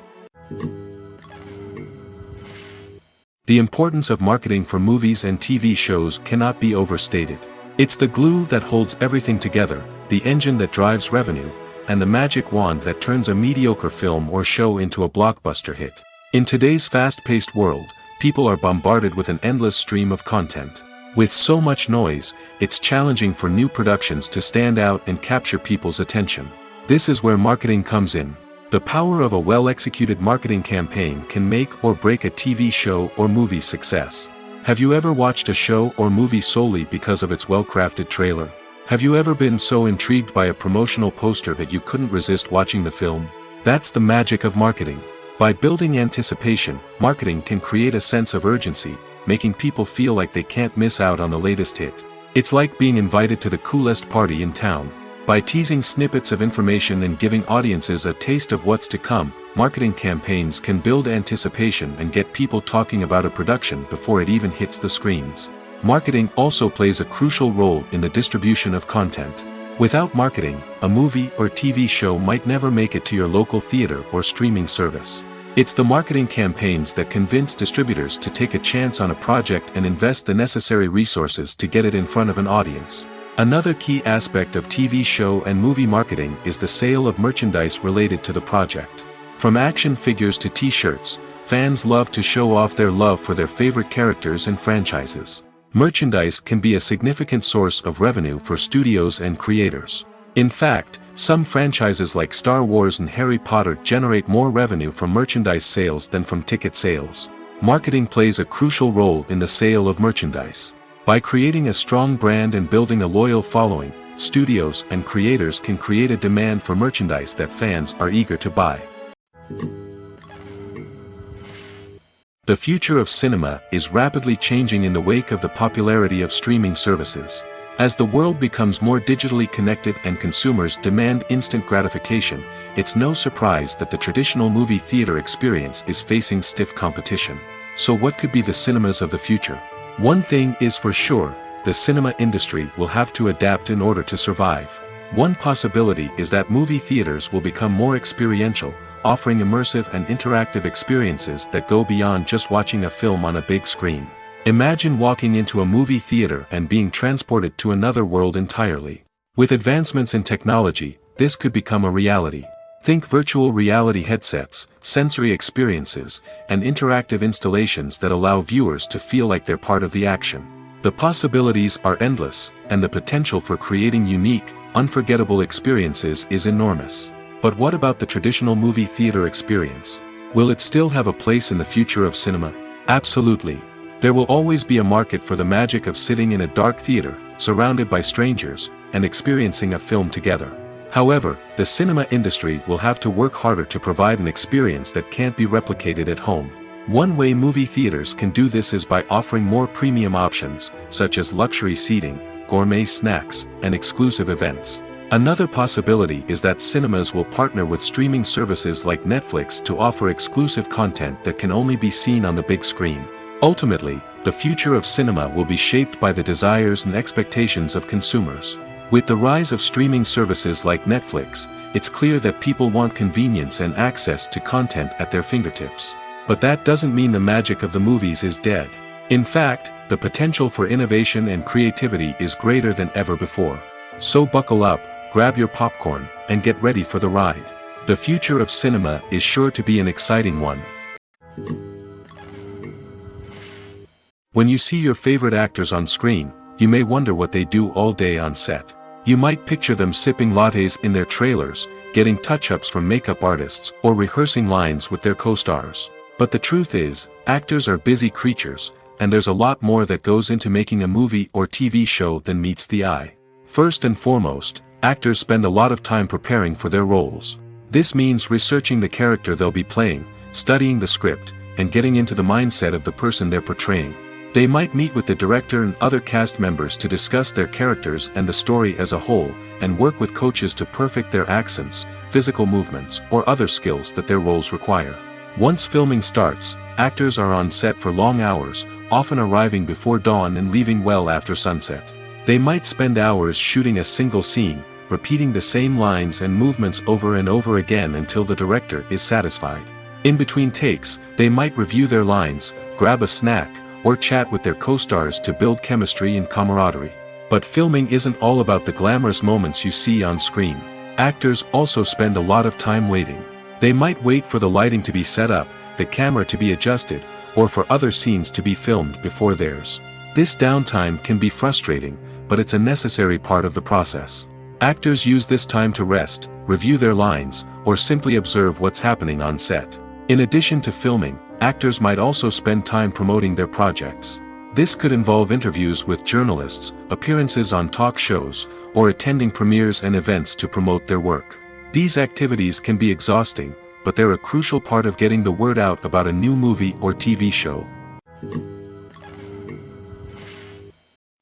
The importance of marketing for movies and TV shows cannot be overstated. It's the glue that holds everything together, the engine that drives revenue, and the magic wand that turns a mediocre film or show into a blockbuster hit. In today's fast-paced world, people are bombarded with an endless stream of content. With so much noise, it's challenging for new productions to stand out and capture people's attention. This is where marketing comes in. The power of a well-executed marketing campaign can make or break a TV show or movie's success. Have you ever watched a show or movie solely because of its well-crafted trailer? Have you ever been so intrigued by a promotional poster that you couldn't resist watching the film? That's the magic of marketing. By building anticipation, marketing can create a sense of urgency, making people feel like they can't miss out on the latest hit. It's like being invited to the coolest party in town. By teasing snippets of information and giving audiences a taste of what's to come, marketing campaigns can build anticipation and get people talking about a production before it even hits the screens. Marketing also plays a crucial role in the distribution of content. Without marketing, a movie or TV show might never make it to your local theater or streaming service. It's the marketing campaigns that convince distributors to take a chance on a project and invest the necessary resources to get it in front of an audience. Another key aspect of TV show and movie marketing is the sale of merchandise related to the project. From action figures to t-shirts, fans love to show off their love for their favorite characters and franchises. Merchandise can be a significant source of revenue for studios and creators. In fact, some franchises like Star Wars and Harry Potter generate more revenue from merchandise sales than from ticket sales. Marketing plays a crucial role in the sale of merchandise. By creating a strong brand and building a loyal following, studios and creators can create a demand for merchandise that fans are eager to buy. The future of cinema is rapidly changing in the wake of the popularity of streaming services. As the world becomes more digitally connected and consumers demand instant gratification, it's no surprise that the traditional movie theater experience is facing stiff competition. So what could be the cinemas of the future? One thing is for sure, the cinema industry will have to adapt in order to survive. One possibility is that movie theaters will become more experiential, offering immersive and interactive experiences that go beyond just watching a film on a big screen. Imagine walking into a movie theater and being transported to another world entirely. With advancements in technology, this could become a reality. Think virtual reality headsets, sensory experiences, and interactive installations that allow viewers to feel like they're part of the action. The possibilities are endless, and the potential for creating unique, unforgettable experiences is enormous. But what about the traditional movie theater experience? Will it still have a place in the future of cinema? Absolutely. There will always be a market for the magic of sitting in a dark theater, surrounded by strangers, and experiencing a film together. However, the cinema industry will have to work harder to provide an experience that can't be replicated at home. One way movie theaters can do this is by offering more premium options, such as luxury seating, gourmet snacks, and exclusive events. Another possibility is that cinemas will partner with streaming services like Netflix to offer exclusive content that can only be seen on the big screen. Ultimately, the future of cinema will be shaped by the desires and expectations of consumers. With the rise of streaming services like Netflix, it's clear that people want convenience and access to content at their fingertips. But that doesn't mean the magic of the movies is dead. In fact, the potential for innovation and creativity is greater than ever before. So buckle up, grab your popcorn, and get ready for the ride. The future of cinema is sure to be an exciting one. When you see your favorite actors on screen, you may wonder what they do all day on set. You might picture them sipping lattes in their trailers, getting touch-ups from makeup artists, or rehearsing lines with their co-stars. But the truth is, actors are busy creatures, and there's a lot more that goes into making a movie or TV show than meets the eye. First and foremost, actors spend a lot of time preparing for their roles. This means researching the character they'll be playing, studying the script, and getting into the mindset of the person they're portraying. They might meet with the director and other cast members to discuss their characters and the story as a whole, and work with coaches to perfect their accents, physical movements, or other skills that their roles require. Once filming starts, actors are on set for long hours, often arriving before dawn and leaving well after sunset. They might spend hours shooting a single scene, repeating the same lines and movements over and over again until the director is satisfied. In between takes, they might review their lines, grab a snack, or chat with their co-stars to build chemistry and camaraderie. But filming isn't all about the glamorous moments you see on screen. Actors also spend a lot of time waiting. They might wait for the lighting to be set up, the camera to be adjusted, or for other scenes to be filmed before theirs. This downtime can be frustrating, but it's a necessary part of the process. Actors use this time to rest, review their lines, or simply observe what's happening on set. In addition to filming, actors might also spend time promoting their projects. This could involve interviews with journalists, appearances on talk shows, or attending premieres and events to promote their work. These activities can be exhausting, but they're a crucial part of getting the word out about a new movie or TV show.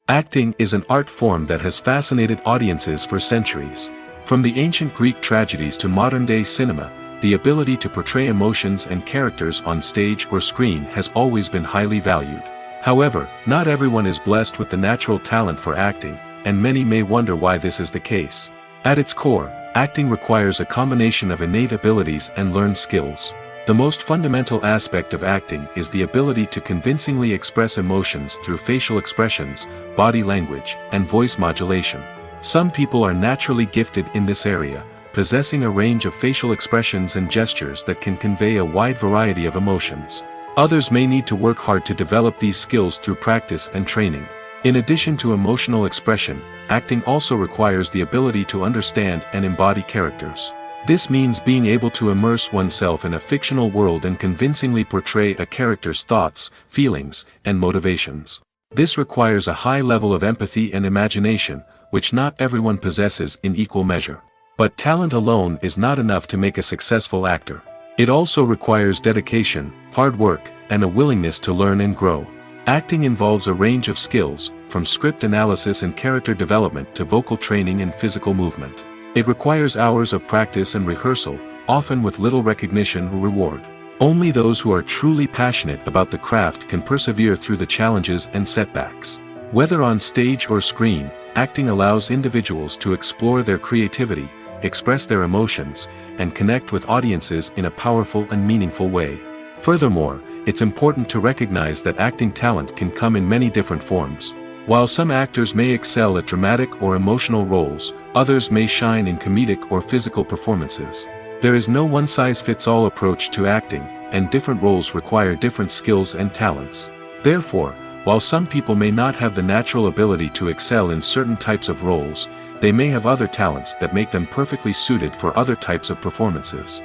Acting is an art form that has fascinated audiences for centuries. From the ancient Greek tragedies to modern-day cinema, the ability to portray emotions and characters on stage or screen has always been highly valued. However, not everyone is blessed with the natural talent for acting, and many may wonder why this is the case. At its core, acting requires a combination of innate abilities and learned skills. The most fundamental aspect of acting is the ability to convincingly express emotions through facial expressions, body language, and voice modulation. Some people are naturally gifted in this area, possessing a range of facial expressions and gestures that can convey a wide variety of emotions. Others may need to work hard to develop these skills through practice and training. In addition to emotional expression, acting also requires the ability to understand and embody characters. This means being able to immerse oneself in a fictional world and convincingly portray a character's thoughts, feelings, and motivations. This requires a high level of empathy and imagination, which not everyone possesses in equal measure. But talent alone is not enough to make a successful actor. It also requires dedication, hard work, and a willingness to learn and grow. Acting involves a range of skills, from script analysis and character development to vocal training and physical movement. It requires hours of practice and rehearsal, often with little recognition or reward. Only those who are truly passionate about the craft can persevere through the challenges and setbacks. Whether on stage or screen, acting allows individuals to explore their creativity, express their emotions, and connect with audiences in a powerful and meaningful way. Furthermore, it's important to recognize that acting talent can come in many different forms. While some actors may excel at dramatic or emotional roles, others may shine in comedic or physical performances. There is no one-size-fits-all approach to acting, and different roles require different skills and talents. Therefore, while some people may not have the natural ability to excel in certain types of roles, they may have other talents that make them perfectly suited for other types of performances.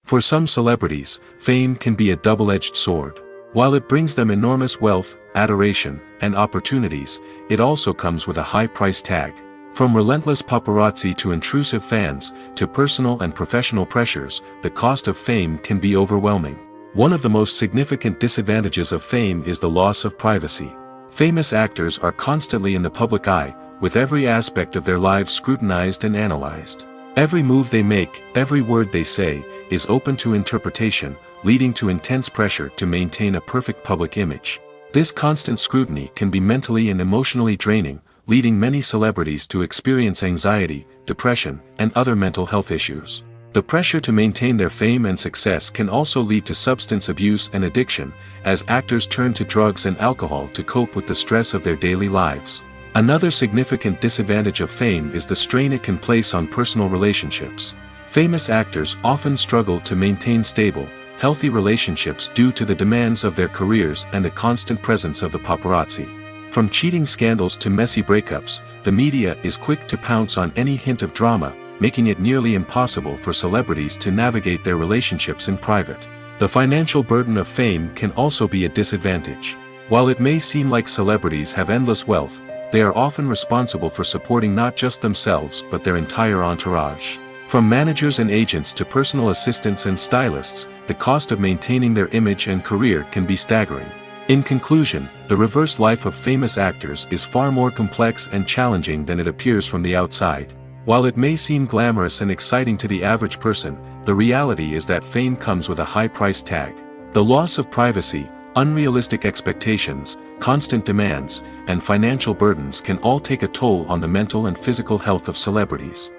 For some celebrities, fame can be a double-edged sword. While it brings them enormous wealth, adoration, and opportunities, it also comes with a high price tag. From relentless paparazzi to intrusive fans, to personal and professional pressures, the cost of fame can be overwhelming. One of the most significant disadvantages of fame is the loss of privacy. Famous actors are constantly in the public eye, with every aspect of their lives scrutinized and analyzed. Every move they make, every word they say, is open to interpretation, leading to intense pressure to maintain a perfect public image. This constant scrutiny can be mentally and emotionally draining, leading many celebrities to experience anxiety, depression, and other mental health issues. The pressure to maintain their fame and success can also lead to substance abuse and addiction, as actors turn to drugs and alcohol to cope with the stress of their daily lives. Another significant disadvantage of fame is the strain it can place on personal relationships. Famous actors often struggle to maintain stable, healthy relationships due to the demands of their careers and the constant presence of the paparazzi. From cheating scandals to messy breakups, the media is quick to pounce on any hint of drama, making it nearly impossible for celebrities to navigate their relationships in private. The financial burden of fame can also be a disadvantage. While it may seem like celebrities have endless wealth, they are often responsible for supporting not just themselves but their entire entourage. From managers and agents to personal assistants and stylists, the cost of maintaining their image and career can be staggering. In conclusion, the reverse life of famous actors is far more complex and challenging than it appears from the outside. While it may seem glamorous and exciting to the average person, the reality is that fame comes with a high price tag. The loss of privacy, unrealistic expectations, constant demands, and financial burdens can all take a toll on the mental and physical health of celebrities.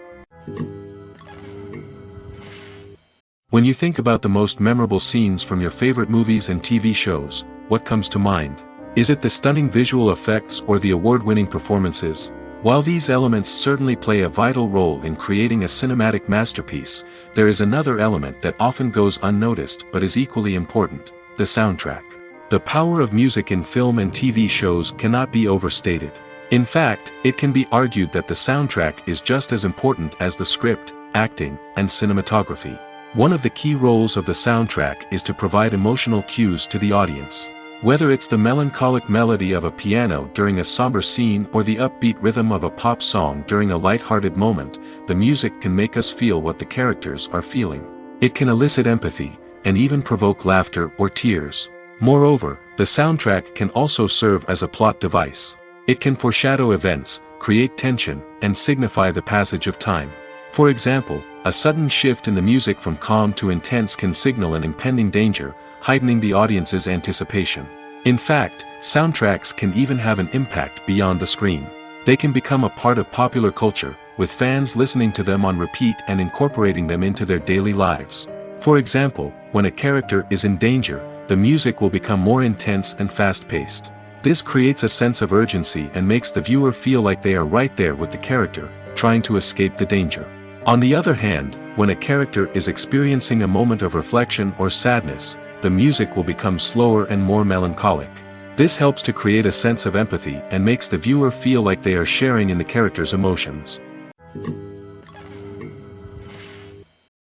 When you think about the most memorable scenes from your favorite movies and TV shows, what comes to mind? Is it the stunning visual effects or the award-winning performances? While these elements certainly play a vital role in creating a cinematic masterpiece, there is another element that often goes unnoticed but is equally important: the soundtrack. The power of music in film and TV shows cannot be overstated. In fact, it can be argued that the soundtrack is just as important as the script, acting, and cinematography. One of the key roles of the soundtrack is to provide emotional cues to the audience. Whether it's the melancholic melody of a piano during a somber scene or the upbeat rhythm of a pop song during a light-hearted moment, the music can make us feel what the characters are feeling. It can elicit empathy, and even provoke laughter or tears. Moreover, the soundtrack can also serve as a plot device. It can foreshadow events, create tension, and signify the passage of time. For example, a sudden shift in the music from calm to intense can signal an impending danger, heightening the audience's anticipation. In fact, soundtracks can even have an impact beyond the screen. They can become a part of popular culture, with fans listening to them on repeat and incorporating them into their daily lives. For example, when a character is in danger, the music will become more intense and fast-paced. This creates a sense of urgency and makes the viewer feel like they are right there with the character, trying to escape the danger. On the other hand, when a character is experiencing a moment of reflection or sadness, the music will become slower and more melancholic. This helps to create a sense of empathy and makes the viewer feel like they are sharing in the character's emotions.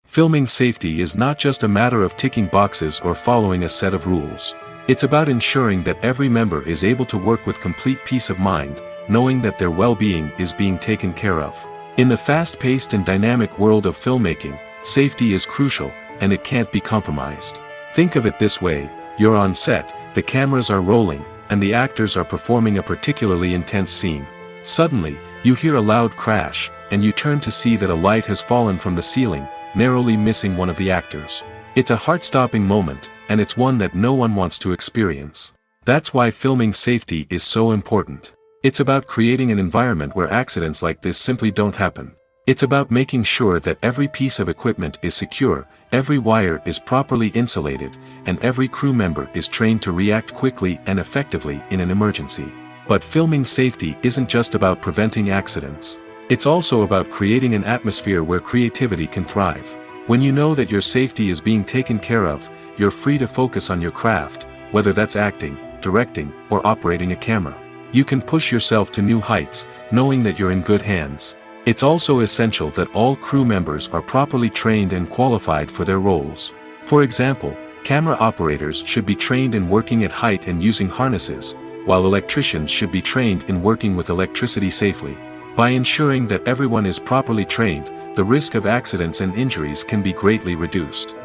Filming safety is not just a matter of ticking boxes or following a set of rules. It's about ensuring that every member is able to work with complete peace of mind, knowing that their well-being is being taken care of. In the fast-paced and dynamic world of filmmaking, safety is crucial, and it can't be compromised. Think of it this way: you're on set, the cameras are rolling, and the actors are performing a particularly intense scene. Suddenly, you hear a loud crash, and you turn to see that a light has fallen from the ceiling, narrowly missing one of the actors. It's a heart-stopping moment, and it's one that no one wants to experience. That's why filming safety is so important. It's about creating an environment where accidents like this simply don't happen. It's about making sure that every piece of equipment is secure, every wire is properly insulated, and every crew member is trained to react quickly and effectively in an emergency. But filming safety isn't just about preventing accidents. It's also about creating an atmosphere where creativity can thrive. When you know that your safety is being taken care of, you're free to focus on your craft, whether that's acting, directing, or operating a camera. You can push yourself to new heights, knowing that you're in good hands. It's also essential that all crew members are properly trained and qualified for their roles. For example, camera operators should be trained in working at height and using harnesses, while electricians should be trained in working with electricity safely. By ensuring that everyone is properly trained, the risk of accidents and injuries can be greatly reduced.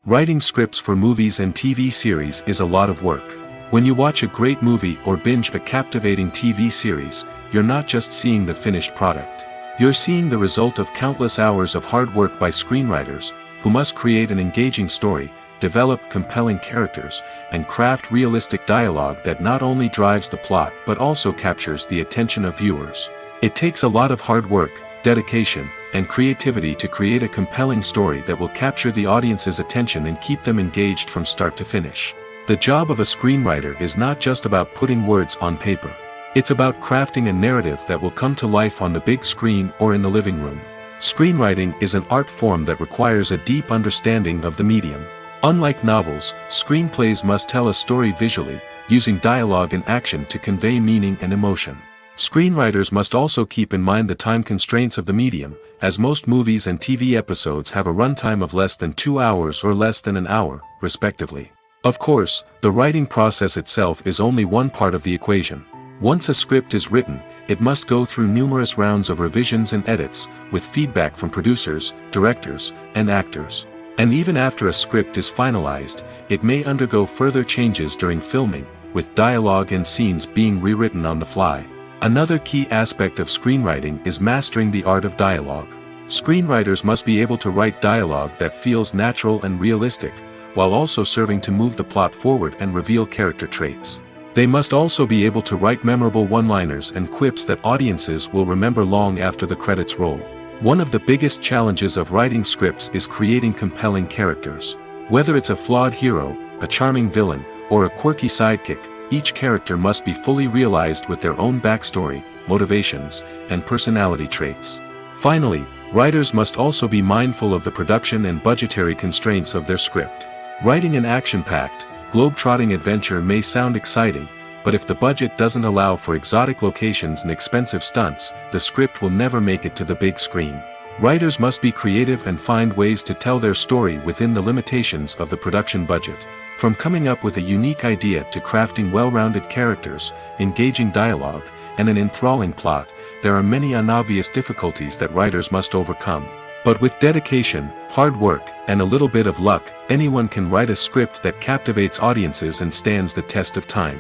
Writing scripts for movies and TV series is a lot of work. When you watch a great movie or binge a captivating TV series, you're not just seeing the finished product. You're seeing the result of countless hours of hard work by screenwriters, who must create an engaging story, develop compelling characters, and craft realistic dialogue that not only drives the plot but also captures the attention of viewers. It takes a lot of hard work, dedication, and creativity to create a compelling story that will capture the audience's attention and keep them engaged from start to finish. The job of a screenwriter is not just about putting words on paper. It's about crafting a narrative that will come to life on the big screen or in the living room. Screenwriting is an art form that requires a deep understanding of the medium. Unlike novels, screenplays must tell a story visually, using dialogue and action to convey meaning and emotion. Screenwriters must also keep in mind the time constraints of the medium, as most movies and TV episodes have a runtime of less than 2 hours or less than an hour, respectively. Of course, the writing process itself is only one part of the equation. Once a script is written, it must go through numerous rounds of revisions and edits, with feedback from producers, directors, and actors. And even after a script is finalized, it may undergo further changes during filming, with dialogue and scenes being rewritten on the fly. Another key aspect of screenwriting is mastering the art of dialogue. Screenwriters must be able to write dialogue that feels natural and realistic, while also serving to move the plot forward and reveal character traits. They must also be able to write memorable one-liners and quips that audiences will remember long after the credits roll. One of the biggest challenges of writing scripts is creating compelling characters. Whether it's a flawed hero, a charming villain, or a quirky sidekick, each character must be fully realized with their own backstory, motivations, and personality traits. Finally, writers must also be mindful of the production and budgetary constraints of their script. Writing an action-packed, globe-trotting adventure may sound exciting, but if the budget doesn't allow for exotic locations and expensive stunts, the script will never make it to the big screen. Writers must be creative and find ways to tell their story within the limitations of the production budget. From coming up with a unique idea to crafting well-rounded characters, engaging dialogue, and an enthralling plot, there are many unobvious difficulties that writers must overcome. But with dedication, hard work, and a little bit of luck, anyone can write a script that captivates audiences and stands the test of time.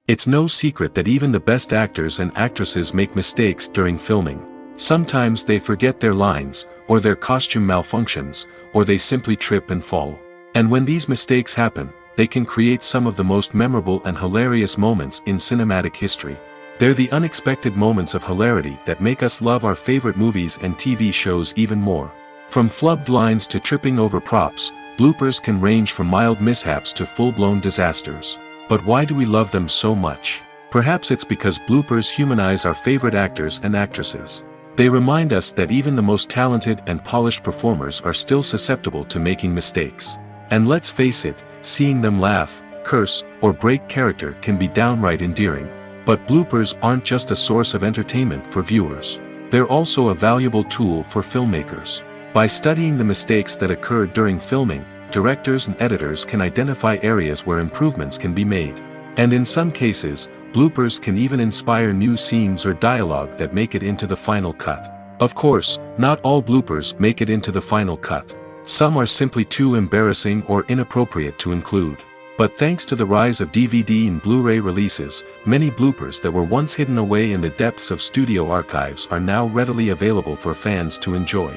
It's no secret that even the best actors and actresses make mistakes during filming. Sometimes they forget their lines, or their costume malfunctions, or they simply trip and fall. And when these mistakes happen, they can create some of the most memorable and hilarious moments in cinematic history. They're the unexpected moments of hilarity that make us love our favorite movies and TV shows even more. From flubbed lines to tripping over props, bloopers can range from mild mishaps to full-blown disasters. But why do we love them so much? Perhaps it's because bloopers humanize our favorite actors and actresses. They remind us that even the most talented and polished performers are still susceptible to making mistakes. And let's face it, seeing them laugh, curse, or break character can be downright endearing. But bloopers aren't just a source of entertainment for viewers. They're also a valuable tool for filmmakers. By studying the mistakes that occurred during filming, directors and editors can identify areas where improvements can be made. And in some cases, bloopers can even inspire new scenes or dialogue that make it into the final cut. Of course, not all bloopers make it into the final cut. Some are simply too embarrassing or inappropriate to include. But thanks to the rise of DVD and Blu-ray releases, many bloopers that were once hidden away in the depths of studio archives are now readily available for fans to enjoy.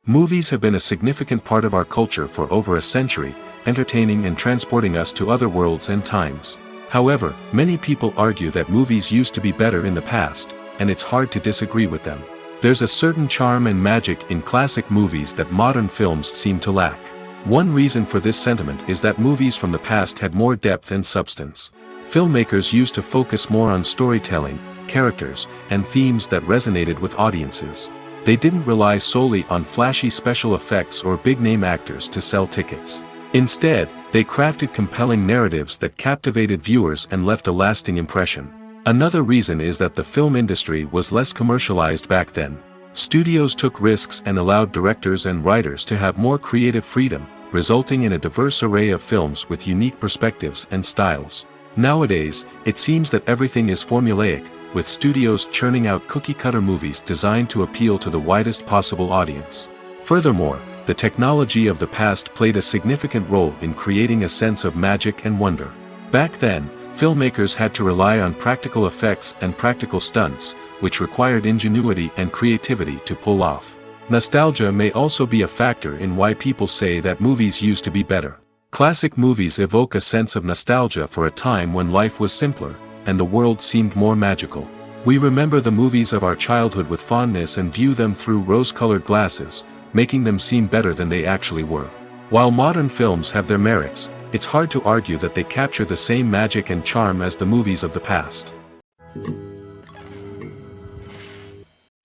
Movies have been a significant part of our culture for over a century, entertaining and transporting us to other worlds and times. However, many people argue that movies used to be better in the past, and it's hard to disagree with them. There's a certain charm and magic in classic movies that modern films seem to lack. One reason for this sentiment is that movies from the past had more depth and substance. Filmmakers used to focus more on storytelling, characters, and themes that resonated with audiences. They didn't rely solely on flashy special effects or big-name actors to sell tickets. Instead, they crafted compelling narratives that captivated viewers and left a lasting impression. Another reason is that the film industry was less commercialized back then. Studios took risks and allowed directors and writers to have more creative freedom, resulting in a diverse array of films with unique perspectives and styles. Nowadays, it seems that everything is formulaic, with studios churning out cookie-cutter movies designed to appeal to the widest possible audience. Furthermore, the technology of the past played a significant role in creating a sense of magic and wonder. Back then, filmmakers had to rely on practical effects and practical stunts, which required ingenuity and creativity to pull off. Nostalgia may also be a factor in why people say that movies used to be better. Classic movies evoke a sense of nostalgia for a time when life was simpler, and the world seemed more magical. We remember the movies of our childhood with fondness and view them through rose-colored glasses, making them seem better than they actually were. While modern films have their merits, it's hard to argue that they capture the same magic and charm as the movies of the past.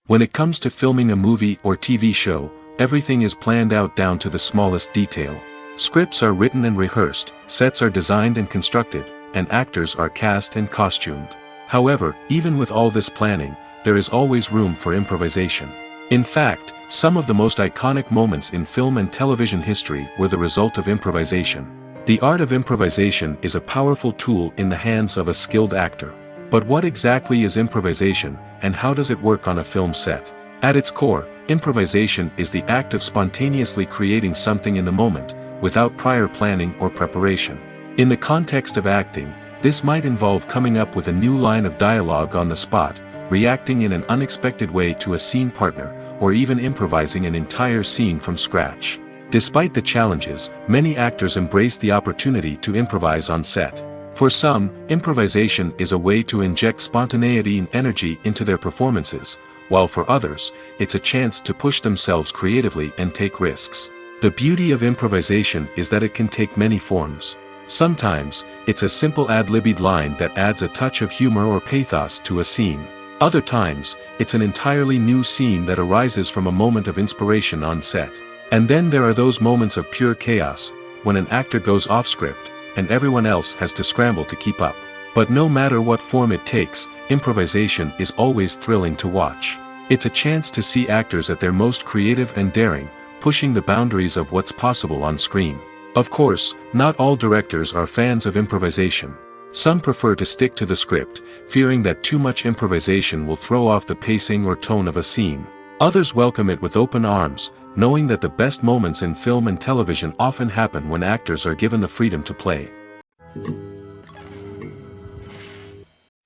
When it comes to filming a movie or TV show, everything is planned out down to the smallest detail. Scripts are written and rehearsed, sets are designed and constructed, and actors are cast and costumed. However, even with all this planning, there is always room for improvisation. In fact, some of the most iconic moments in film and television history were the result of improvisation. The art of improvisation is a powerful tool in the hands of a skilled actor. But what exactly is improvisation, and how does it work on a film set? At its core, improvisation is the act of spontaneously creating something in the moment, without prior planning or preparation. In the context of acting, this might involve coming up with a new line of dialogue on the spot, reacting in an unexpected way to a scene partner, or even improvising an entire scene from scratch. Despite the challenges, many actors embrace the opportunity to improvise on set. For some, improvisation is a way to inject spontaneity and energy into their performances, while for others, it's a chance to push themselves creatively and take risks. The beauty of improvisation is that it can take many forms. Sometimes, it's a simple ad-libbed line that adds a touch of humor or pathos to a scene. Other times, it's an entirely new scene that arises from a moment of inspiration on set. And then there are those moments of pure chaos, when an actor goes off script, and everyone else has to scramble to keep up. But no matter what form it takes, improvisation is always thrilling to watch. It's a chance to see actors at their most creative and daring, pushing the boundaries of what's possible on screen. Of course, not all directors are fans of improvisation. Some prefer to stick to the script, fearing that too much improvisation will throw off the pacing or tone of a scene. Others welcome it with open arms, knowing that the best moments in film and television often happen when actors are given the freedom to play.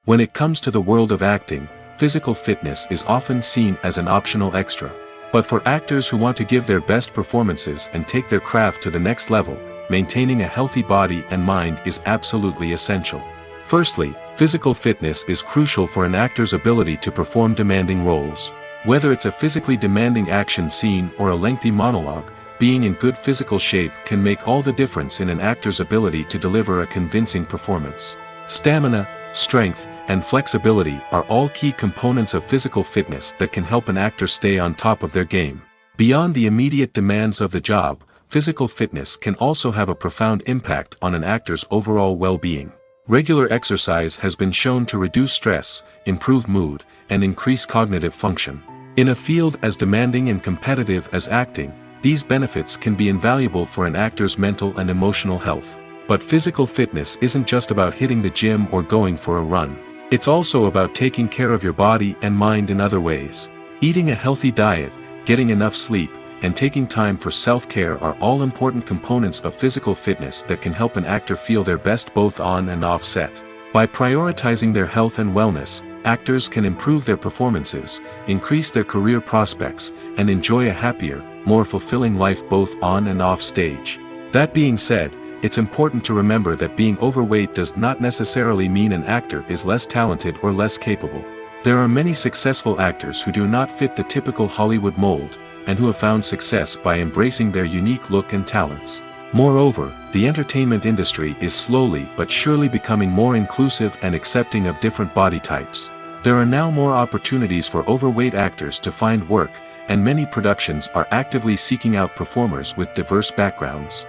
When it comes to the world of acting, physical fitness is often seen as an optional extra. But for actors who want to give their best performances and take their craft to the next level, maintaining a healthy body and mind is absolutely essential. Firstly, physical fitness is crucial for an actor's ability to perform demanding roles. Whether it's a physically demanding action scene or a lengthy monologue, being in good physical shape can make all the difference in an actor's ability to deliver a convincing performance. Stamina, strength, and flexibility are all key components of physical fitness that can help an actor stay on top of their game. Beyond the immediate demands of the job, physical fitness can also have a profound impact on an actor's overall well-being. Regular exercise has been shown to reduce stress, improve mood, and increase cognitive function. In a field as demanding and competitive as acting, these benefits can be invaluable for an actor's mental and emotional health. But physical fitness isn't just about hitting the gym or going for a run. It's also about taking care of your body and mind in other ways. Eating a healthy diet, getting enough sleep, and taking time for self-care are all important components of physical fitness that can help an actor feel their best both on and off set. By prioritizing their health and wellness, actors can improve their performances, increase their career prospects, and enjoy a happier, more fulfilling life both on and off stage. That being said, it's important to remember that being overweight does not necessarily mean an actor is less talented or less capable. There are many successful actors who do not fit the typical Hollywood mold, and who have found success by embracing their unique look and talents. Moreover, the entertainment industry is slowly but surely becoming more inclusive and accepting of different body types. There are now more opportunities for overweight actors to find work, and many productions are actively seeking out performers with diverse backgrounds.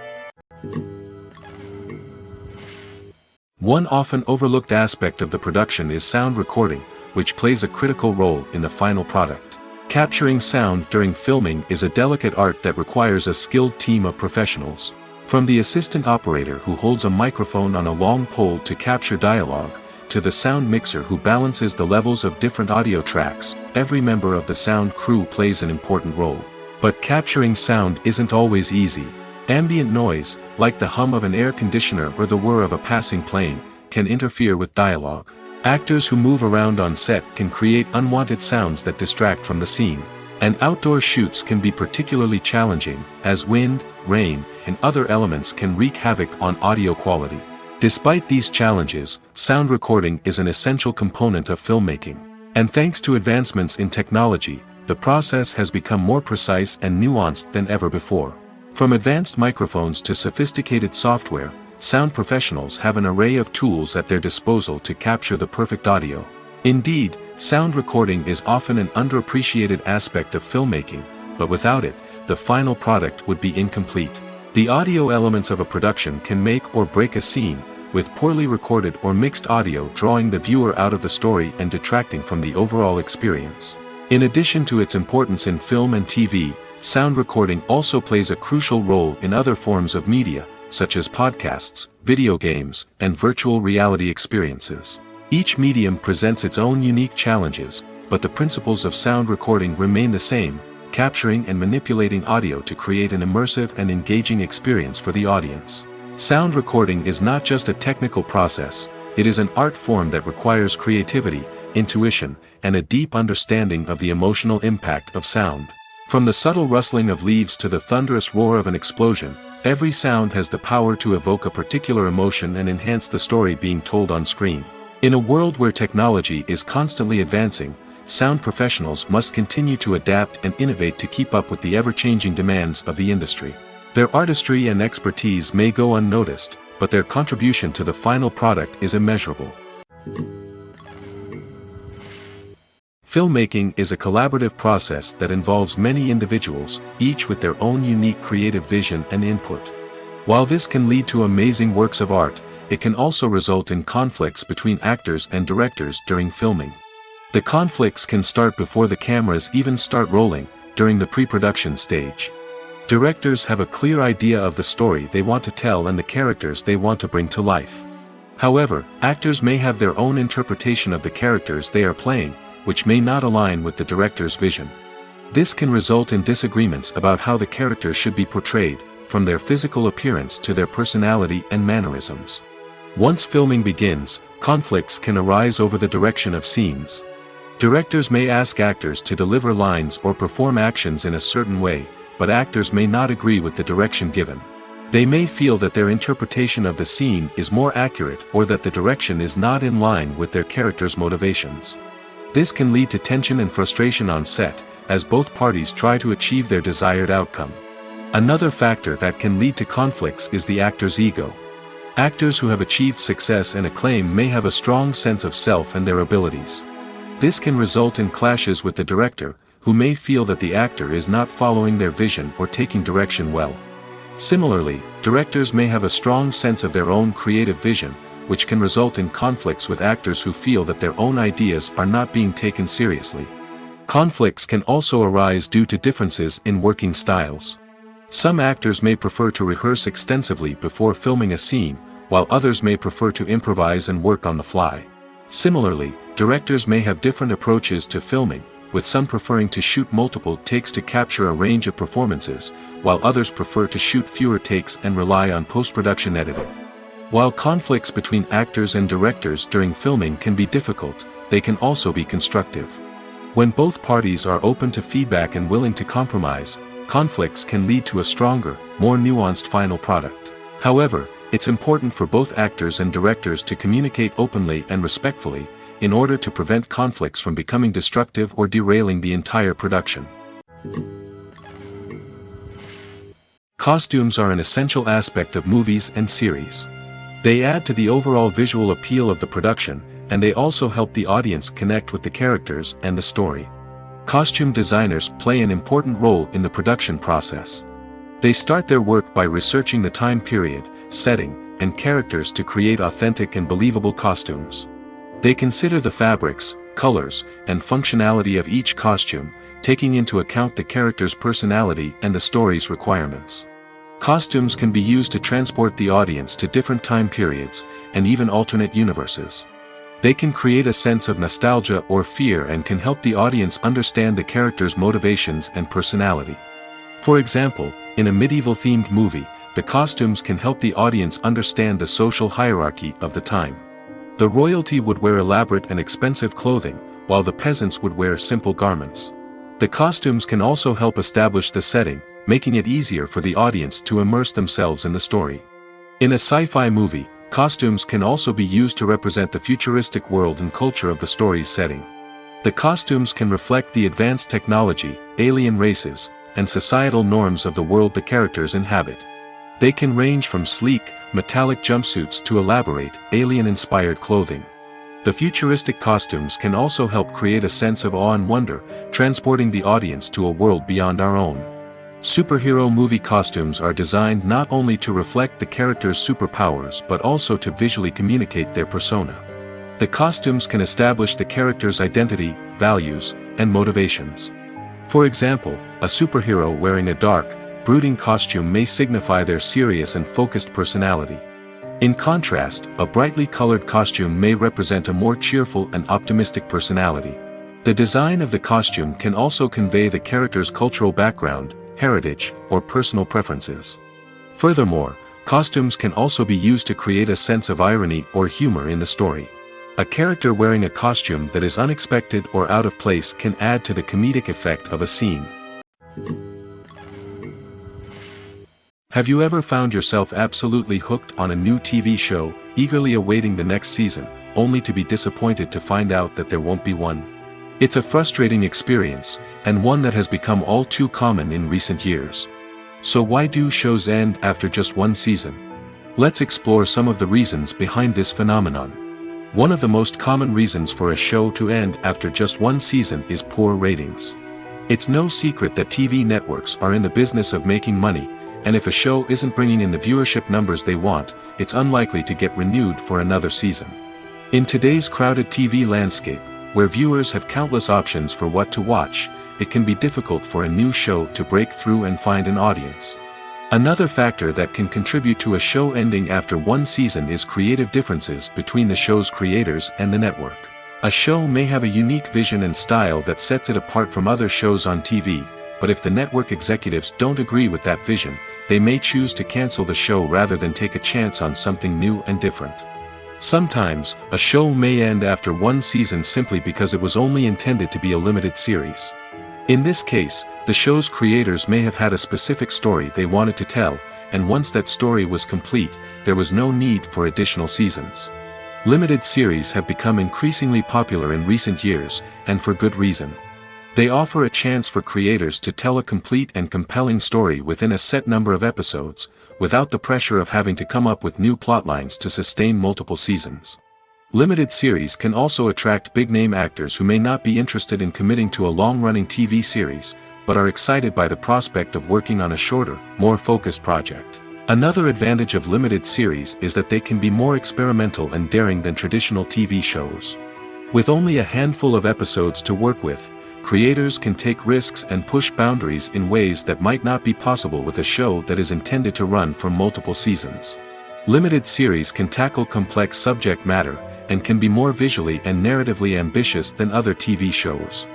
One often overlooked aspect of the production is sound recording, which plays a critical role in the final product. Capturing sound during filming is a delicate art that requires a skilled team of professionals. From the assistant operator who holds a microphone on a long pole to capture dialogue, to the sound mixer who balances the levels of different audio tracks, every member of the sound crew plays an important role. But capturing sound isn't always easy. Ambient noise, like the hum of an air conditioner or the whir of a passing plane, can interfere with dialogue. Actors who move around on set can create unwanted sounds that distract from the scene. And outdoor shoots can be particularly challenging, as wind, rain, and other elements can wreak havoc on audio quality. Despite these challenges, sound recording is an essential component of filmmaking. And thanks to advancements in technology, the process has become more precise and nuanced than ever before. From advanced microphones to sophisticated software, sound professionals have an array of tools at their disposal to capture the perfect audio. Indeed, sound recording is often an underappreciated aspect of filmmaking, but without it, the final product would be incomplete. The audio elements of a production can make or break a scene, with poorly recorded or mixed audio drawing the viewer out of the story and detracting from the overall experience. In addition to its importance in film and TV, sound recording also plays a crucial role in other forms of media, such as podcasts, video games, and virtual reality experiences. Each medium presents its own unique challenges, but the principles of sound recording remain the same, capturing and manipulating audio to create an immersive and engaging experience for the audience. Sound recording is not just a technical process, it is an art form that requires creativity, intuition, and a deep understanding of the emotional impact of sound. From the subtle rustling of leaves to the thunderous roar of an explosion, every sound has the power to evoke a particular emotion and enhance the story being told on screen. In a world where technology is constantly advancing, sound professionals must continue to adapt and innovate to keep up with the ever-changing demands of the industry. Their artistry and expertise may go unnoticed, but their contribution to the final product is immeasurable. Filmmaking is a collaborative process that involves many individuals, each with their own unique creative vision and input. While this can lead to amazing works of art, it can also result in conflicts between actors and directors during filming. The conflicts can start before the cameras even start rolling, during the pre-production stage. Directors have a clear idea of the story they want to tell and the characters they want to bring to life. However, actors may have their own interpretation of the characters they are playing, which may not align with the director's vision. This can result in disagreements about how the characters should be portrayed, from their physical appearance to their personality and mannerisms. Once filming begins, conflicts can arise over the direction of scenes. Directors may ask actors to deliver lines or perform actions in a certain way, but actors may not agree with the direction given. They may feel that their interpretation of the scene is more accurate or that the direction is not in line with their character's motivations. This can lead to tension and frustration on set, as both parties try to achieve their desired outcome. Another factor that can lead to conflicts is the actor's ego. Actors who have achieved success and acclaim may have a strong sense of self and their abilities. This can result in clashes with the director, who may feel that the actor is not following their vision or taking direction well. Similarly, directors may have a strong sense of their own creative vision, which can result in conflicts with actors who feel that their own ideas are not being taken seriously. Conflicts can also arise due to differences in working styles. Some actors may prefer to rehearse extensively before filming a scene, while others may prefer to improvise and work on the fly. Similarly, directors may have different approaches to filming, with some preferring to shoot multiple takes to capture a range of performances, while others prefer to shoot fewer takes and rely on post-production editing. While conflicts between actors and directors during filming can be difficult, they can also be constructive. When both parties are open to feedback and willing to compromise, conflicts can lead to a stronger, more nuanced final product. However, it's important for both actors and directors to communicate openly and respectfully, in order to prevent conflicts from becoming destructive or derailing the entire production. Costumes are an essential aspect of movies and series. They add to the overall visual appeal of the production, and they also help the audience connect with the characters and the story. Costume designers play an important role in the production process. They start their work by researching the time period, setting, and characters to create authentic and believable costumes. They consider the fabrics, colors, and functionality of each costume, taking into account the character's personality and the story's requirements. Costumes can be used to transport the audience to different time periods, and even alternate universes. They can create a sense of nostalgia or fear and can help the audience understand the character's motivations and personality. For example, in a medieval-themed movie, the costumes can help the audience understand the social hierarchy of the time. The royalty would wear elaborate and expensive clothing, while the peasants would wear simple garments. The costumes can also help establish the setting, making it easier for the audience to immerse themselves in the story. In a sci-fi movie, costumes can also be used to represent the futuristic world and culture of the story's setting. The costumes can reflect the advanced technology, alien races, and societal norms of the world the characters inhabit. They can range from sleek, metallic jumpsuits to elaborate, alien-inspired clothing. The futuristic costumes can also help create a sense of awe and wonder, transporting the audience to a world beyond our own. Superhero movie costumes are designed not only to reflect the character's superpowers but also to visually communicate their persona. The costumes can establish the character's identity, values, and motivations. For example, a superhero wearing a dark, brooding costume may signify their serious and focused personality. In contrast, a brightly colored costume may represent a more cheerful and optimistic personality. The design of the costume can also convey the character's cultural background, heritage, or personal preferences. Furthermore, costumes can also be used to create a sense of irony or humor in the story. A character wearing a costume that is unexpected or out of place can add to the comedic effect of a scene. Have you ever found yourself absolutely hooked on a new TV show, eagerly awaiting the next season, only to be disappointed to find out that there won't be one? It's a frustrating experience, and one that has become all too common in recent years. So why do shows end after just one season? Let's explore some of the reasons behind this phenomenon. One of the most common reasons for a show to end after just one season is poor ratings. It's no secret that TV networks are in the business of making money, and if a show isn't bringing in the viewership numbers they want, it's unlikely to get renewed for another season. In today's crowded TV landscape, where viewers have countless options for what to watch, it can be difficult for a new show to break through and find an audience. Another factor that can contribute to a show ending after one season is creative differences between the show's creators and the network. A show may have a unique vision and style that sets it apart from other shows on TV, but if the network executives don't agree with that vision, they may choose to cancel the show rather than take a chance on something new and different. Sometimes, a show may end after one season simply because it was only intended to be a limited series. In this case, the show's creators may have had a specific story they wanted to tell, and once that story was complete, there was no need for additional seasons. Limited series have become increasingly popular in recent years, and for good reason. They offer a chance for creators to tell a complete and compelling story within a set number of episodes, without the pressure of having to come up with new plotlines to sustain multiple seasons. Limited series can also attract big-name actors who may not be interested in committing to a long-running TV series, but are excited by the prospect of working on a shorter, more focused project. Another advantage of limited series is that they can be more experimental and daring than traditional TV shows. With only a handful of episodes to work with, creators can take risks and push boundaries in ways that might not be possible with a show that is intended to run for multiple seasons. Limited series can tackle complex subject matter, and can be more visually and narratively ambitious than other TV shows.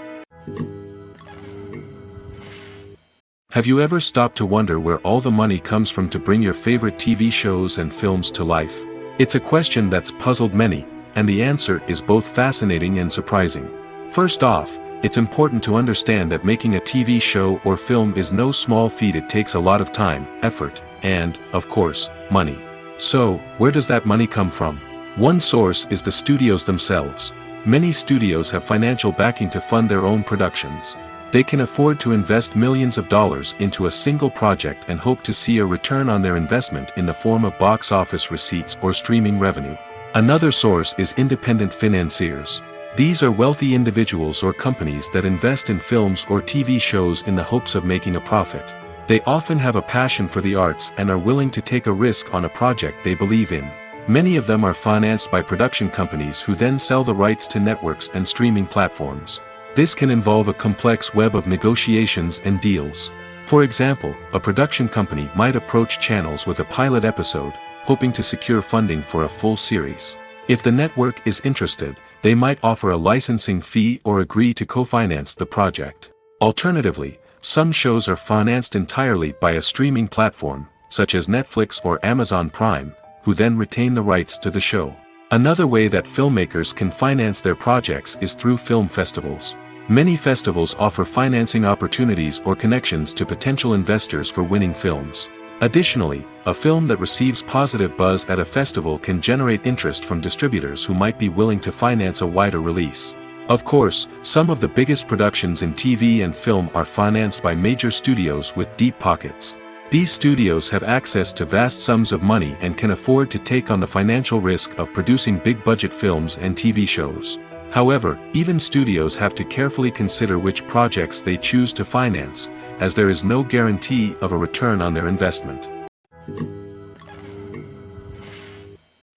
Have you ever stopped to wonder where all the money comes from to bring your favorite TV shows and films to life? It's a question that's puzzled many, and the answer is both fascinating and surprising. First off, it's important to understand that making a TV show or film is no small feat. It takes a lot of time, effort, and, of course, money. So, where does that money come from? One source is the studios themselves. Many studios have financial backing to fund their own productions. They can afford to invest millions of dollars into a single project and hope to see a return on their investment in the form of box office receipts or streaming revenue. Another source is independent financiers. These are wealthy individuals or companies that invest in films or TV shows in the hopes of making a profit. They often have a passion for the arts and are willing to take a risk on a project they believe in. Many of them are financed by production companies who then sell the rights to networks and streaming platforms. This can involve a complex web of negotiations and deals. For example, a production company might approach channels with a pilot episode, hoping to secure funding for a full series. If the network is interested, they might offer a licensing fee or agree to co-finance the project. Alternatively, some shows are financed entirely by a streaming platform, such as Netflix or Amazon Prime, who then retain the rights to the show. Another way that filmmakers can finance their projects is through film festivals. Many festivals offer financing opportunities or connections to potential investors for winning films. Additionally, a film that receives positive buzz at a festival can generate interest from distributors who might be willing to finance a wider release. Of course, some of the biggest productions in TV and film are financed by major studios with deep pockets. These studios have access to vast sums of money and can afford to take on the financial risk of producing big-budget films and TV shows. However, even studios have to carefully consider which projects they choose to finance, as there is no guarantee of a return on their investment.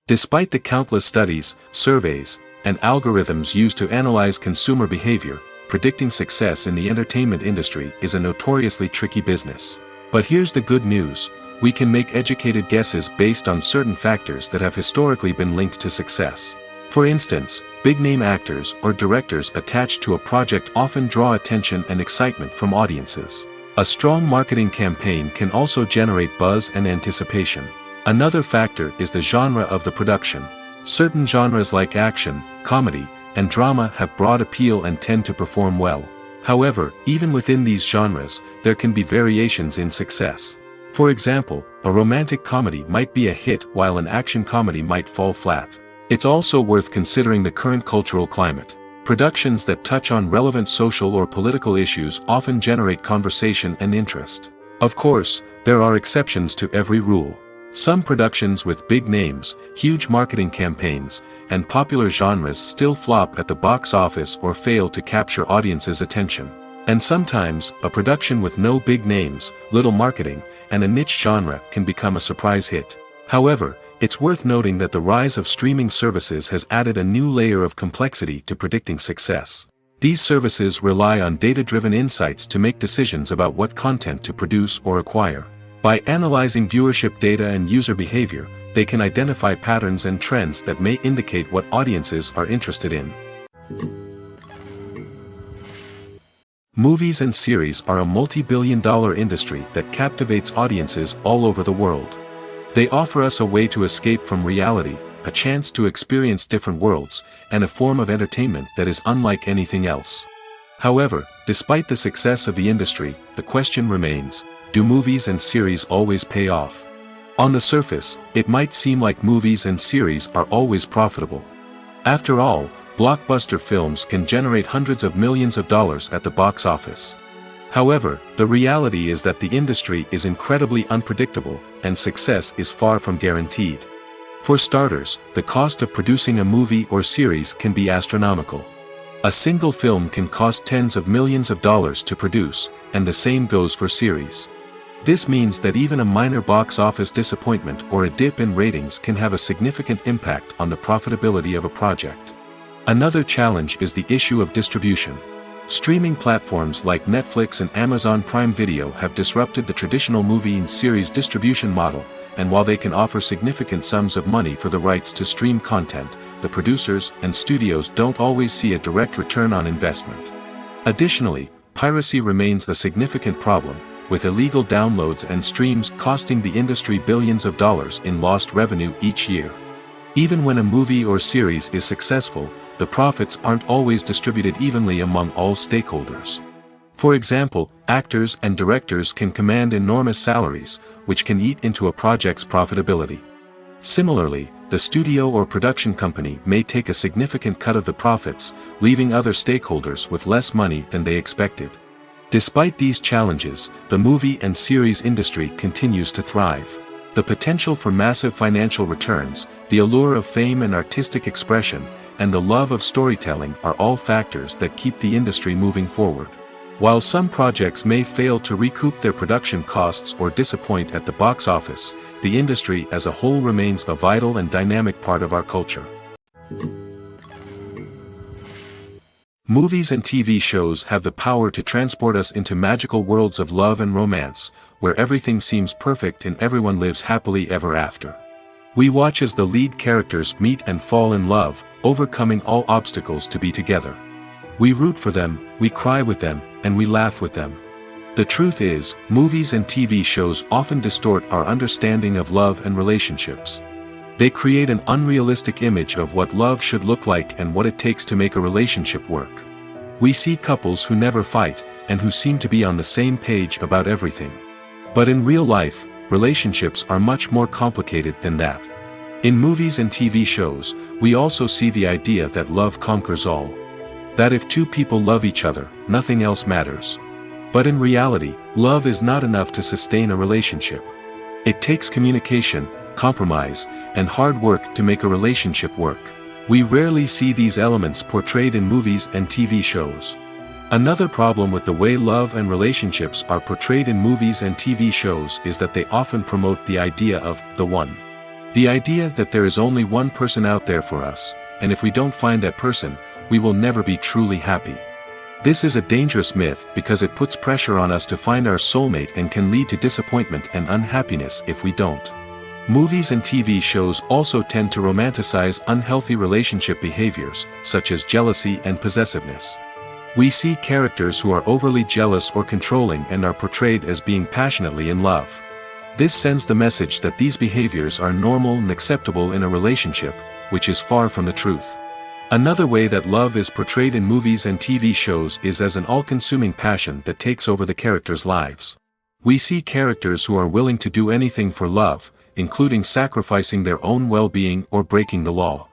Despite the countless studies, surveys, and algorithms used to analyze consumer behavior, predicting success in the entertainment industry is a notoriously tricky business. But here's the good news: we can make educated guesses based on certain factors that have historically been linked to success. For instance, big-name actors or directors attached to a project often draw attention and excitement from audiences. A strong marketing campaign can also generate buzz and anticipation. Another factor is the genre of the production. Certain genres like action, comedy, and drama have broad appeal and tend to perform well. However, even within these genres, there can be variations in success. For example, a romantic comedy might be a hit while an action comedy might fall flat. It's also worth considering the current cultural climate. Productions that touch on relevant social or political issues often generate conversation and interest. Of course, there are exceptions to every rule. Some productions with big names, huge marketing campaigns, and popular genres still flop at the box office or fail to capture audiences' attention. And sometimes, a production with no big names, little marketing, and a niche genre can become a surprise hit. However, it's worth noting that the rise of streaming services has added a new layer of complexity to predicting success. These services rely on data-driven insights to make decisions about what content to produce or acquire. By analyzing viewership data and user behavior, they can identify patterns and trends that may indicate what audiences are interested in. Movies and series are a multi-billion-dollar industry that captivates audiences all over the world. They offer us a way to escape from reality, a chance to experience different worlds, and a form of entertainment that is unlike anything else. However, despite the success of the industry, the question remains: do movies and series always pay off? On the surface, it might seem like movies and series are always profitable. After all, blockbuster films can generate hundreds of millions of dollars at the box office. However, the reality is that the industry is incredibly unpredictable, and success is far from guaranteed. For starters, the cost of producing a movie or series can be astronomical. A single film can cost tens of millions of dollars to produce, and the same goes for series. This means that even a minor box office disappointment or a dip in ratings can have a significant impact on the profitability of a project. Another challenge is the issue of distribution. Streaming platforms like Netflix and Amazon Prime Video have disrupted the traditional movie and series distribution model, and while they can offer significant sums of money for the rights to stream content, the producers and studios don't always see a direct return on investment. Additionally, piracy remains a significant problem, with illegal downloads and streams costing the industry billions of dollars in lost revenue each year. Even when a movie or series is successful, the profits aren't always distributed evenly among all stakeholders. For example, actors and directors can command enormous salaries, which can eat into a project's profitability. Similarly, the studio or production company may take a significant cut of the profits, leaving other stakeholders with less money than they expected. Despite these challenges, the movie and series industry continues to thrive. The potential for massive financial returns, the allure of fame and artistic expression, and the love of storytelling are all factors that keep the industry moving forward. While some projects may fail to recoup their production costs or disappoint at the box office, the industry as a whole remains a vital and dynamic part of our culture. Movies and TV shows have the power to transport us into magical worlds of love and romance, where everything seems perfect and everyone lives happily ever after. We watch as the lead characters meet and fall in love, overcoming all obstacles to be together. We root for them, we cry with them, and we laugh with them. The truth is, movies and TV shows often distort our understanding of love and relationships. They create an unrealistic image of what love should look like and what it takes to make a relationship work. We see couples who never fight, and who seem to be on the same page about everything. But in real life, relationships are much more complicated than that. In movies and TV shows, we also see the idea that love conquers all. That if two people love each other, nothing else matters. But in reality, love is not enough to sustain a relationship. It takes communication, compromise, and hard work to make a relationship work. We rarely see these elements portrayed in movies and TV shows. Another problem with the way love and relationships are portrayed in movies and TV shows is that they often promote the idea of the one. The idea that there is only one person out there for us, and if we don't find that person, we will never be truly happy. This is a dangerous myth because it puts pressure on us to find our soulmate and can lead to disappointment and unhappiness if we don't. Movies and TV shows also tend to romanticize unhealthy relationship behaviors, such as jealousy and possessiveness. We see characters who are overly jealous or controlling and are portrayed as being passionately in love. This sends the message that these behaviors are normal and acceptable in a relationship, which is far from the truth. Another way that love is portrayed in movies and TV shows is as an all-consuming passion that takes over the characters' lives. We see characters who are willing to do anything for love, including sacrificing their own well-being or breaking the law.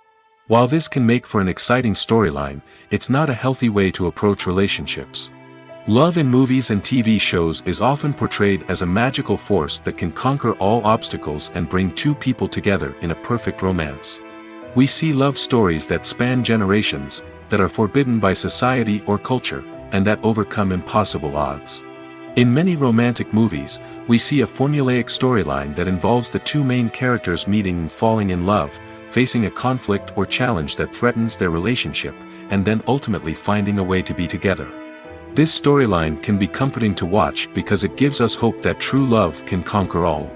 While this can make for an exciting storyline, it's not a healthy way to approach relationships. Love in movies and TV shows is often portrayed as a magical force that can conquer all obstacles and bring two people together in a perfect romance. We see love stories that span generations, that are forbidden by society or culture, and that overcome impossible odds. In many romantic movies, we see a formulaic storyline that involves the two main characters meeting and falling in love, facing a conflict or challenge that threatens their relationship, and then ultimately finding a way to be together. This storyline can be comforting to watch because it gives us hope that true love can conquer all.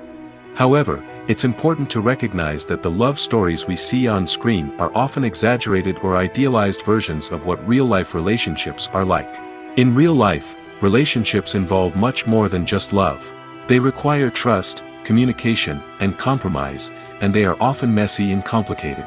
However, it's important to recognize that the love stories we see on screen are often exaggerated or idealized versions of what real-life relationships are like. In real life, relationships involve much more than just love. They require trust, communication, and compromise, and they are often messy and complicated.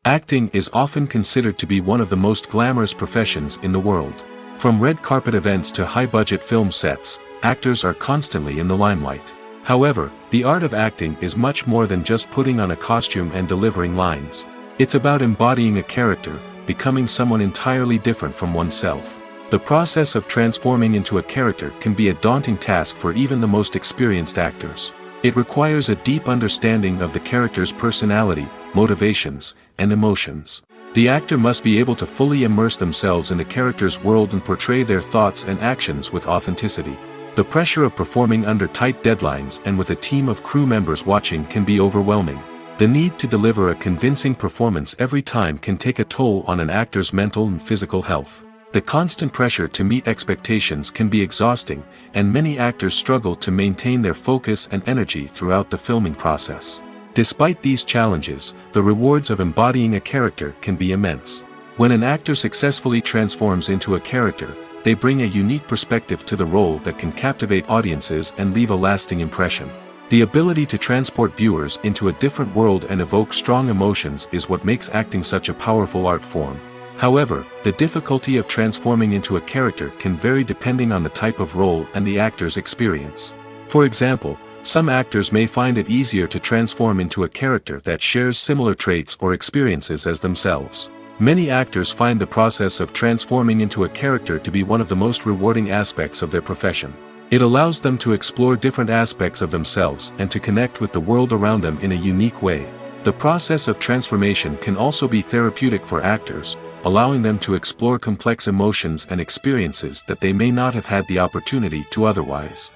Acting is often considered to be one of the most glamorous professions in the world. From red carpet events to high-budget film sets, actors are constantly in the limelight. However, the art of acting is much more than just putting on a costume and delivering lines. It's about embodying a character, becoming someone entirely different from oneself. The process of transforming into a character can be a daunting task for even the most experienced actors. It requires a deep understanding of the character's personality, motivations, and emotions. The actor must be able to fully immerse themselves in the character's world and portray their thoughts and actions with authenticity. The pressure of performing under tight deadlines and with a team of crew members watching can be overwhelming. The need to deliver a convincing performance every time can take a toll on an actor's mental and physical health. The constant pressure to meet expectations can be exhausting, and many actors struggle to maintain their focus and energy throughout the filming process. Despite these challenges, the rewards of embodying a character can be immense. When an actor successfully transforms into a character, they bring a unique perspective to the role that can captivate audiences and leave a lasting impression. The ability to transport viewers into a different world and evoke strong emotions is what makes acting such a powerful art form. However, the difficulty of transforming into a character can vary depending on the type of role and the actor's experience. For example, some actors may find it easier to transform into a character that shares similar traits or experiences as themselves. Many actors find the process of transforming into a character to be one of the most rewarding aspects of their profession. It allows them to explore different aspects of themselves and to connect with the world around them in a unique way. The process of transformation can also be therapeutic for actors, allowing them to explore complex emotions and experiences that they may not have had the opportunity to otherwise.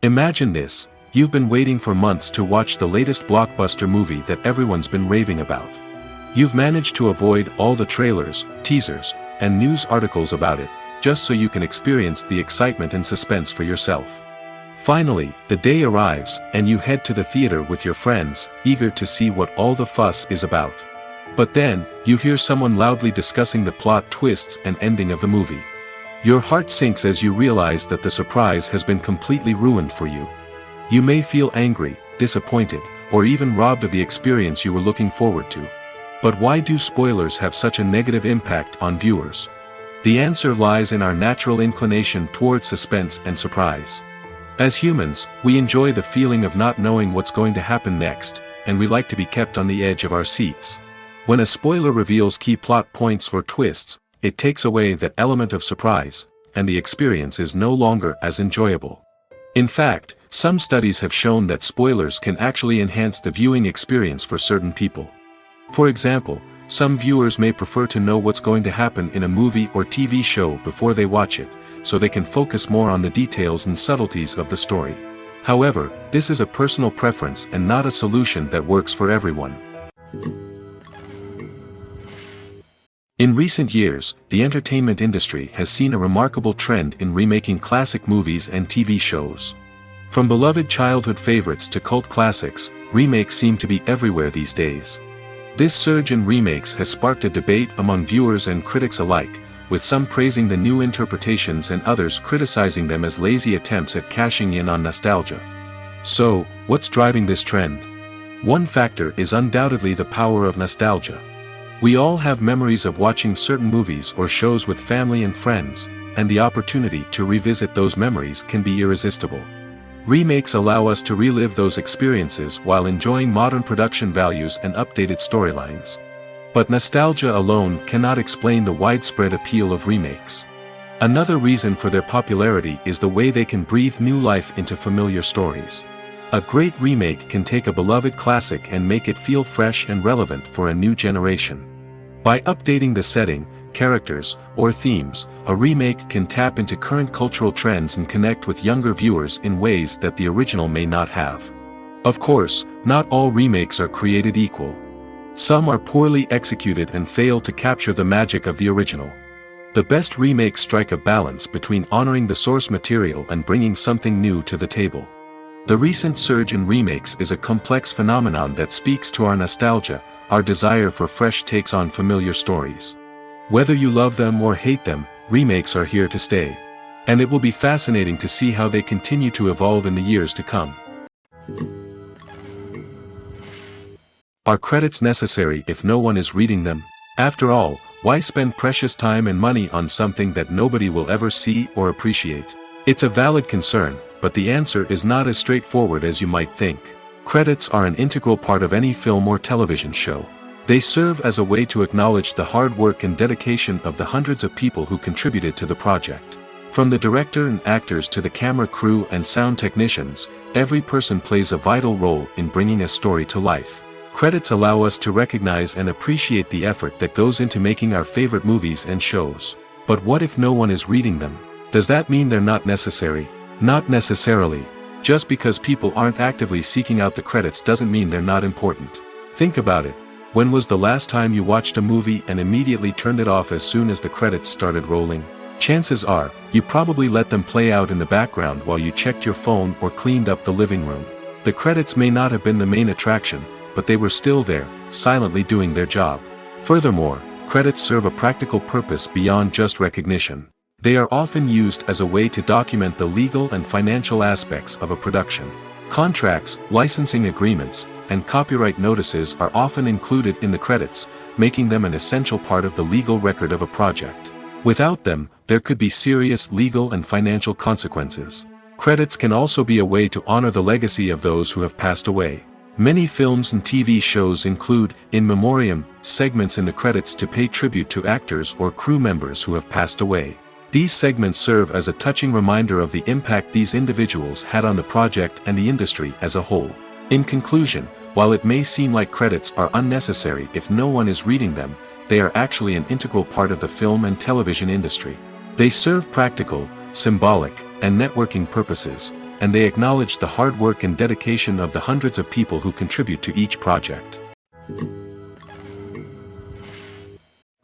Imagine this: you've been waiting for months to watch the latest blockbuster movie that everyone's been raving about. You've managed to avoid all the trailers, teasers, and news articles about it, just so you can experience the excitement and suspense for yourself. Finally, the day arrives, and you head to the theater with your friends, eager to see what all the fuss is about. But then, you hear someone loudly discussing the plot twists and ending of the movie. Your heart sinks as you realize that the surprise has been completely ruined for you. You may feel angry, disappointed, or even robbed of the experience you were looking forward to. But why do spoilers have such a negative impact on viewers? The answer lies in our natural inclination towards suspense and surprise. As humans, we enjoy the feeling of not knowing what's going to happen next, and we like to be kept on the edge of our seats. When a spoiler reveals key plot points or twists, it takes away that element of surprise, and the experience is no longer as enjoyable. In fact, Some studies have shown that spoilers can actually enhance the viewing experience for certain people. For example, some viewers may prefer to know what's going to happen in a movie or TV show before they watch it, so they can focus more on the details and subtleties of the story. However, this is a personal preference and not a solution that works for everyone. In recent years, the entertainment industry has seen a remarkable trend in remaking classic movies and TV shows. From beloved childhood favorites to cult classics, remakes seem to be everywhere these days. This surge in remakes has sparked a debate among viewers and critics alike, with some praising the new interpretations and others criticizing them as lazy attempts at cashing in on nostalgia. So, what's driving this trend? One factor is undoubtedly the power of nostalgia. We all have memories of watching certain movies or shows with family and friends, and the opportunity to revisit those memories can be irresistible. Remakes allow us to relive those experiences while enjoying modern production values and updated storylines. But nostalgia alone cannot explain the widespread appeal of remakes. Another reason for their popularity is the way they can breathe new life into familiar stories. A great remake can take a beloved classic and make it feel fresh and relevant for a new generation. By updating the setting, characters, or themes, a remake can tap into current cultural trends and connect with younger viewers in ways that the original may not have. Of course, not all remakes are created equal. Some are poorly executed and fail to capture the magic of the original. The best remakes strike a balance between honoring the source material and bringing something new to the table. The recent surge in remakes is a complex phenomenon that speaks to our nostalgia, our desire for fresh takes on familiar stories. Whether you love them or hate them, remakes are here to stay. And it will be fascinating to see how they continue to evolve in the years to come. Are credits necessary if no one is reading them? After all, why spend precious time and money on something that nobody will ever see or appreciate? It's a valid concern, but the answer is not as straightforward as you might think. Credits are an integral part of any film or television show. They serve as a way to acknowledge the hard work and dedication of the hundreds of people who contributed to the project. From the director and actors to the camera crew and sound technicians, every person plays a vital role in bringing a story to life. Credits allow us to recognize and appreciate the effort that goes into making our favorite movies and shows. But what if no one is reading them? Does that mean they're not necessary? Not necessarily. Just because people aren't actively seeking out the credits doesn't mean they're not important. Think about it. When was the last time you watched a movie and immediately turned it off as soon as the credits started rolling? Chances are, you probably let them play out in the background while you checked your phone or cleaned up the living room. The credits may not have been the main attraction, but they were still there, silently doing their job. Furthermore, credits serve a practical purpose beyond just recognition. They are often used as a way to document the legal and financial aspects of a production. Contracts, licensing agreements, and copyright notices are often included in the credits, making them an essential part of the legal record of a project. Without them, there could be serious legal and financial consequences. Credits can also be a way to honor the legacy of those who have passed away. Many films and TV shows include, in memoriam, segments in the credits to pay tribute to actors or crew members who have passed away. These segments serve as a touching reminder of the impact these individuals had on the project and the industry as a whole. In conclusion, while it may seem like credits are unnecessary if no one is reading them, they are actually an integral part of the film and television industry. They serve practical, symbolic, and networking purposes, and they acknowledge the hard work and dedication of the hundreds of people who contribute to each project.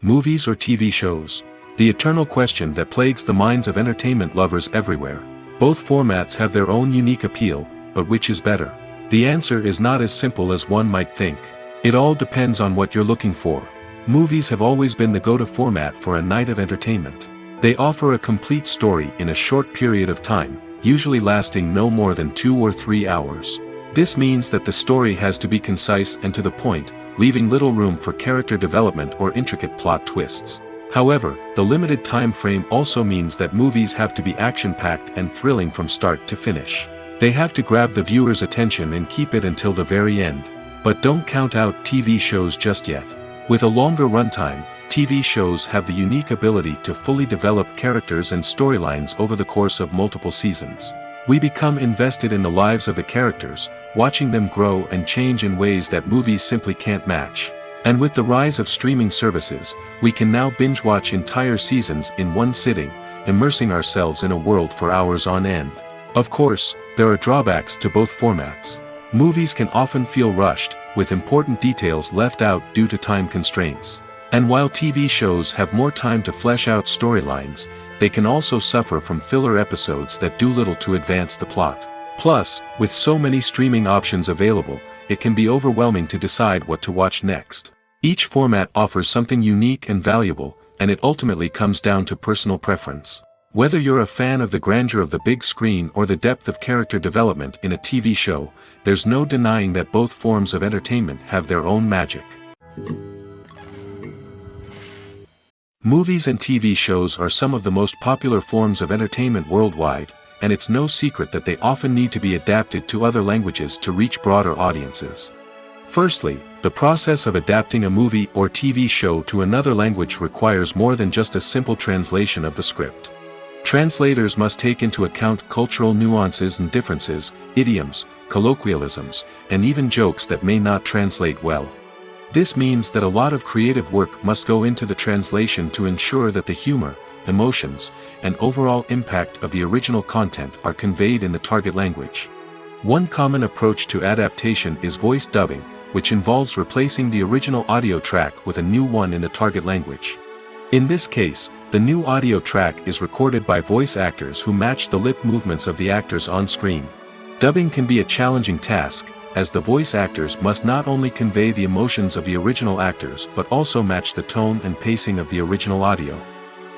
Movies or TV shows? The eternal question that plagues the minds of entertainment lovers everywhere. Both formats have their own unique appeal, but which is better? The answer is not as simple as one might think. It all depends on what you're looking for. Movies have always been the go-to format for a night of entertainment. They offer a complete story in a short period of time, usually lasting no more than 2 or 3 hours. This means that the story has to be concise and to the point, leaving little room for character development or intricate plot twists. However, the limited time frame also means that movies have to be action-packed and thrilling from start to finish. They have to grab the viewer's attention and keep it until the very end. But don't count out TV shows just yet. With a longer runtime, TV shows have the unique ability to fully develop characters and storylines over the course of multiple seasons. We become invested in the lives of the characters, watching them grow and change in ways that movies simply can't match. And with the rise of streaming services, we can now binge-watch entire seasons in one sitting, immersing ourselves in a world for hours on end. Of course, there are drawbacks to both formats. Movies can often feel rushed, with important details left out due to time constraints. And while TV shows have more time to flesh out storylines, they can also suffer from filler episodes that do little to advance the plot. Plus, with so many streaming options available, it can be overwhelming to decide what to watch next. Each format offers something unique and valuable, and it ultimately comes down to personal preference. Whether you're a fan of the grandeur of the big screen or the depth of character development in a TV show, there's no denying that both forms of entertainment have their own magic. Movies and TV shows are some of the most popular forms of entertainment worldwide, and it's no secret that they often need to be adapted to other languages to reach broader audiences. Firstly, the process of adapting a movie or TV show to another language requires more than just a simple translation of the script. Translators must take into account cultural nuances and differences, idioms, colloquialisms, and even jokes that may not translate well. This means that a lot of creative work must go into the translation to ensure that the humor, emotions, and overall impact of the original content are conveyed in the target language. One common approach to adaptation is voice dubbing, which involves replacing the original audio track with a new one in the target language. In this case, the new audio track is recorded by voice actors who match the lip movements of the actors on screen. Dubbing can be a challenging task, as the voice actors must not only convey the emotions of the original actors but also match the tone and pacing of the original audio.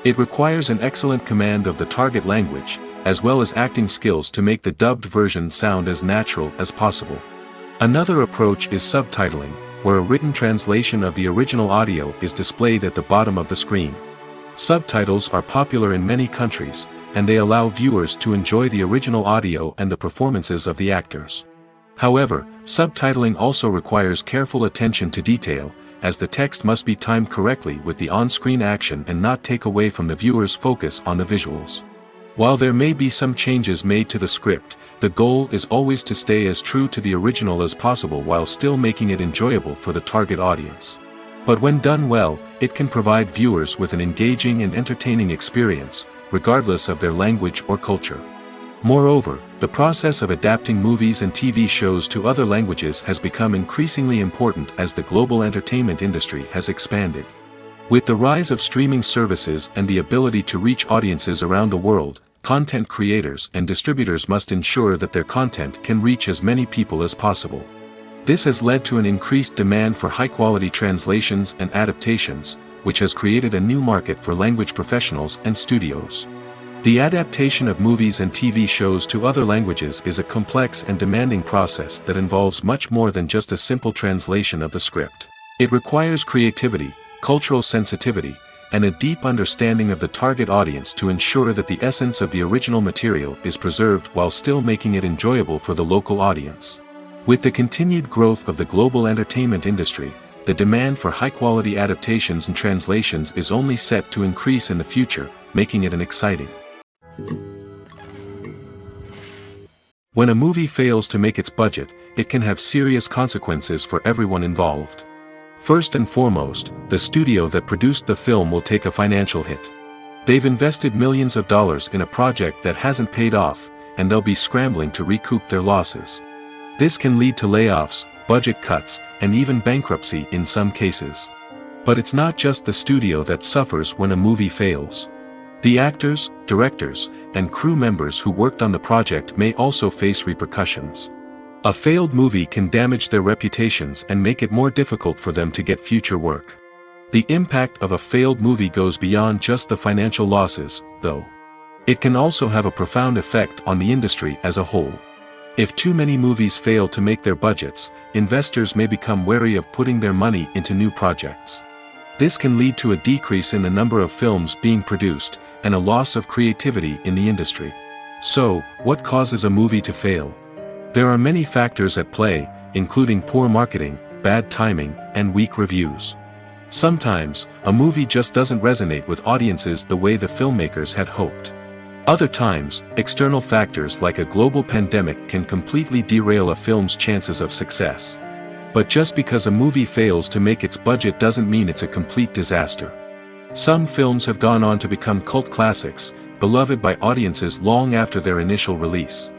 It requires an excellent command of the target language, as well as acting skills to make the dubbed version sound as natural as possible. Another approach is subtitling, where a written translation of the original audio is displayed at the bottom of the screen. Subtitles are popular in many countries, and they allow viewers to enjoy the original audio and the performances of the actors. However, subtitling also requires careful attention to detail, as the text must be timed correctly with the on-screen action and not take away from the viewer's focus on the visuals. While there may be some changes made to the script, the goal is always to stay as true to the original as possible while still making it enjoyable for the target audience. But when done well, it can provide viewers with an engaging and entertaining experience, regardless of their language or culture. Moreover, the process of adapting movies and TV shows to other languages has become increasingly important as the global entertainment industry has expanded. With the rise of streaming services and the ability to reach audiences around the world, content creators and distributors must ensure that their content can reach as many people as possible. This has led to an increased demand for high-quality translations and adaptations, which has created a new market for language professionals and studios. The adaptation of movies and TV shows to other languages is a complex and demanding process that involves much more than just a simple translation of the script. It requires creativity, cultural sensitivity, and a deep understanding of the target audience to ensure that the essence of the original material is preserved while still making it enjoyable for the local audience. With the continued growth of the global entertainment industry, the demand for high-quality adaptations and translations is only set to increase in the future, making it an exciting. When a movie fails to make its budget, it can have serious consequences for everyone involved. First and foremost, the studio that produced the film will take a financial hit. They've invested millions of dollars in a project that hasn't paid off, and they'll be scrambling to recoup their losses. This can lead to layoffs, budget cuts, and even bankruptcy in some cases. But it's not just the studio that suffers when a movie fails. The actors, directors, and crew members who worked on the project may also face repercussions. A failed movie can damage their reputations and make it more difficult for them to get future work. The impact of a failed movie goes beyond just the financial losses, though. It can also have a profound effect on the industry as a whole. If too many movies fail to make their budgets, investors may become wary of putting their money into new projects. This can lead to a decrease in the number of films being produced, and a loss of creativity in the industry. So, what causes a movie to fail? There are many factors at play, including poor marketing, bad timing, and weak reviews. Sometimes, a movie just doesn't resonate with audiences the way the filmmakers had hoped. Other times, external factors like a global pandemic can completely derail a film's chances of success. But just because a movie fails to make its budget doesn't mean it's a complete disaster. Some films have gone on to become cult classics, beloved by audiences long after their initial release.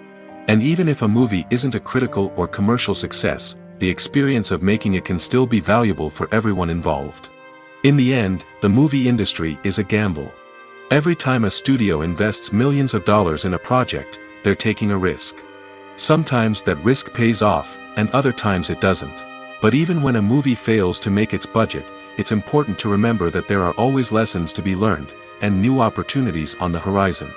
And even if a movie isn't a critical or commercial success, the experience of making it can still be valuable for everyone involved. In the end, the movie industry is a gamble. Every time a studio invests millions of dollars in a project, they're taking a risk. Sometimes that risk pays off, and other times it doesn't. But even when a movie fails to make its budget, it's important to remember that there are always lessons to be learned, and new opportunities on the horizon.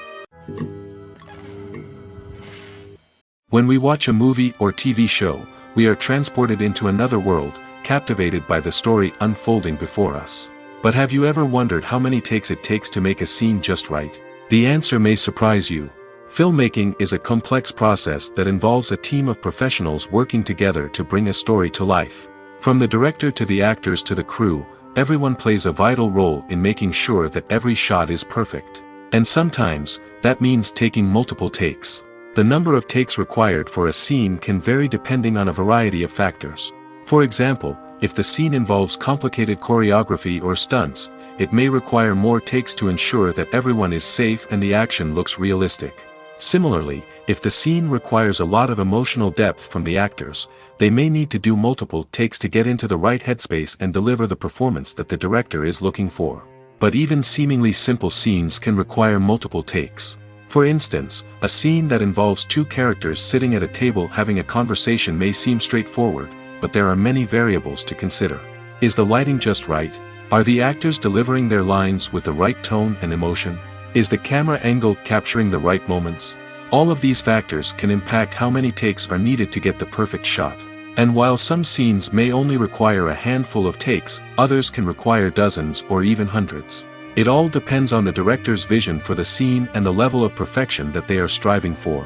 When we watch a movie or TV show, we are transported into another world, captivated by the story unfolding before us. But have you ever wondered how many takes it takes to make a scene just right? The answer may surprise you. Filmmaking is a complex process that involves a team of professionals working together to bring a story to life. From the director to the actors to the crew, everyone plays a vital role in making sure that every shot is perfect. And sometimes, that means taking multiple takes. The number of takes required for a scene can vary depending on a variety of factors. For example, if the scene involves complicated choreography or stunts, it may require more takes to ensure that everyone is safe and the action looks realistic. Similarly, if the scene requires a lot of emotional depth from the actors, they may need to do multiple takes to get into the right headspace and deliver the performance that the director is looking for. But even seemingly simple scenes can require multiple takes. For instance, a scene that involves two characters sitting at a table having a conversation may seem straightforward, but there are many variables to consider. Is the lighting just right? Are the actors delivering their lines with the right tone and emotion? Is the camera angle capturing the right moments? All of these factors can impact how many takes are needed to get the perfect shot. And while some scenes may only require a handful of takes, others can require dozens or even hundreds. It all depends on the director's vision for the scene and the level of perfection that they are striving for.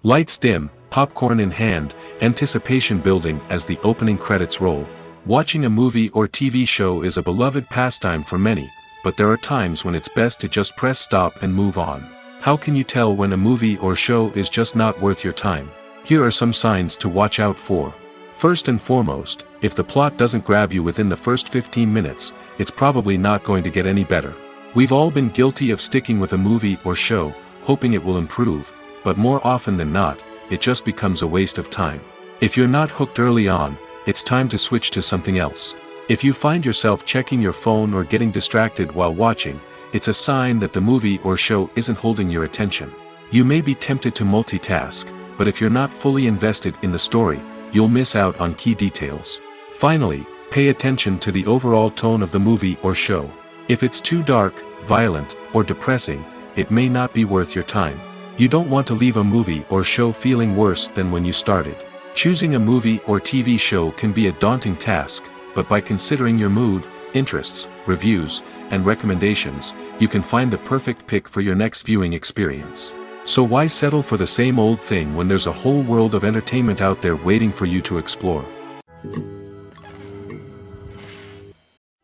Lights dim, popcorn in hand, anticipation building as the opening credits roll. Watching a movie or TV show is a beloved pastime for many, but there are times when it's best to just press stop and move on. How can you tell when a movie or show is just not worth your time? Here are some signs to watch out for. First and foremost, if the plot doesn't grab you within the first 15 minutes, it's probably not going to get any better. We've all been guilty of sticking with a movie or show, hoping it will improve, but more often than not, it just becomes a waste of time. If you're not hooked early on, it's time to switch to something else. If you find yourself checking your phone or getting distracted while watching, it's a sign that the movie or show isn't holding your attention. You may be tempted to multitask, but if you're not fully invested in the story, you'll miss out on key details. Finally, pay attention to the overall tone of the movie or show. If it's too dark, violent, or depressing, it may not be worth your time. You don't want to leave a movie or show feeling worse than when you started. Choosing a movie or TV show can be a daunting task, but by considering your mood, interests, reviews, and recommendations, you can find the perfect pick for your next viewing experience. So why settle for the same old thing when there's a whole world of entertainment out there waiting for you to explore?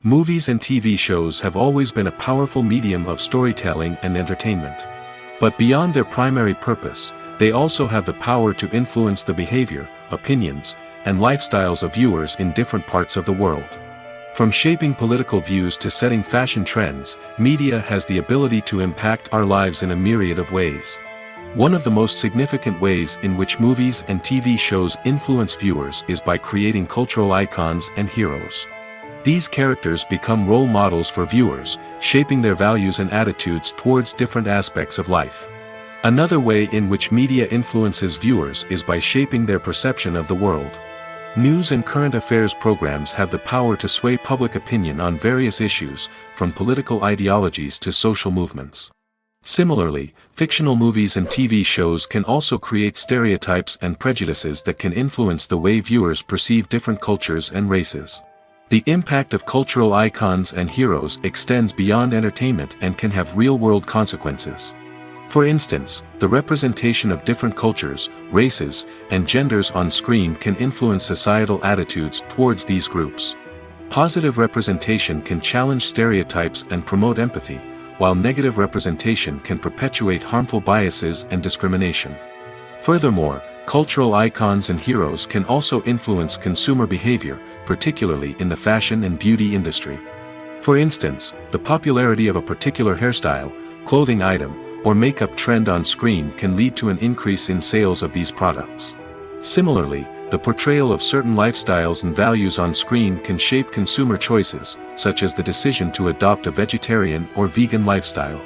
Movies and TV shows have always been a powerful medium of storytelling and entertainment. But beyond their primary purpose, they also have the power to influence the behavior, opinions, and lifestyles of viewers in different parts of the world. From shaping political views to setting fashion trends, media has the ability to impact our lives in a myriad of ways. One of the most significant ways in which movies and TV shows influence viewers is by creating cultural icons and heroes. These characters become role models for viewers, shaping their values and attitudes towards different aspects of life. Another way in which media influences viewers is by shaping their perception of the world. News and current affairs programs have the power to sway public opinion on various issues, from political ideologies to social movements. Similarly, fictional movies and TV shows can also create stereotypes and prejudices that can influence the way viewers perceive different cultures and races. The impact of cultural icons and heroes extends beyond entertainment and can have real-world consequences. For instance, the representation of different cultures, races, and genders on screen can influence societal attitudes towards these groups. Positive representation can challenge stereotypes and promote empathy, while negative representation can perpetuate harmful biases and discrimination. Furthermore, cultural icons and heroes can also influence consumer behavior, particularly in the fashion and beauty industry. For instance, the popularity of a particular hairstyle, clothing item, or makeup trend on screen can lead to an increase in sales of these products. Similarly, the portrayal of certain lifestyles and values on screen can shape consumer choices, such as the decision to adopt a vegetarian or vegan lifestyle.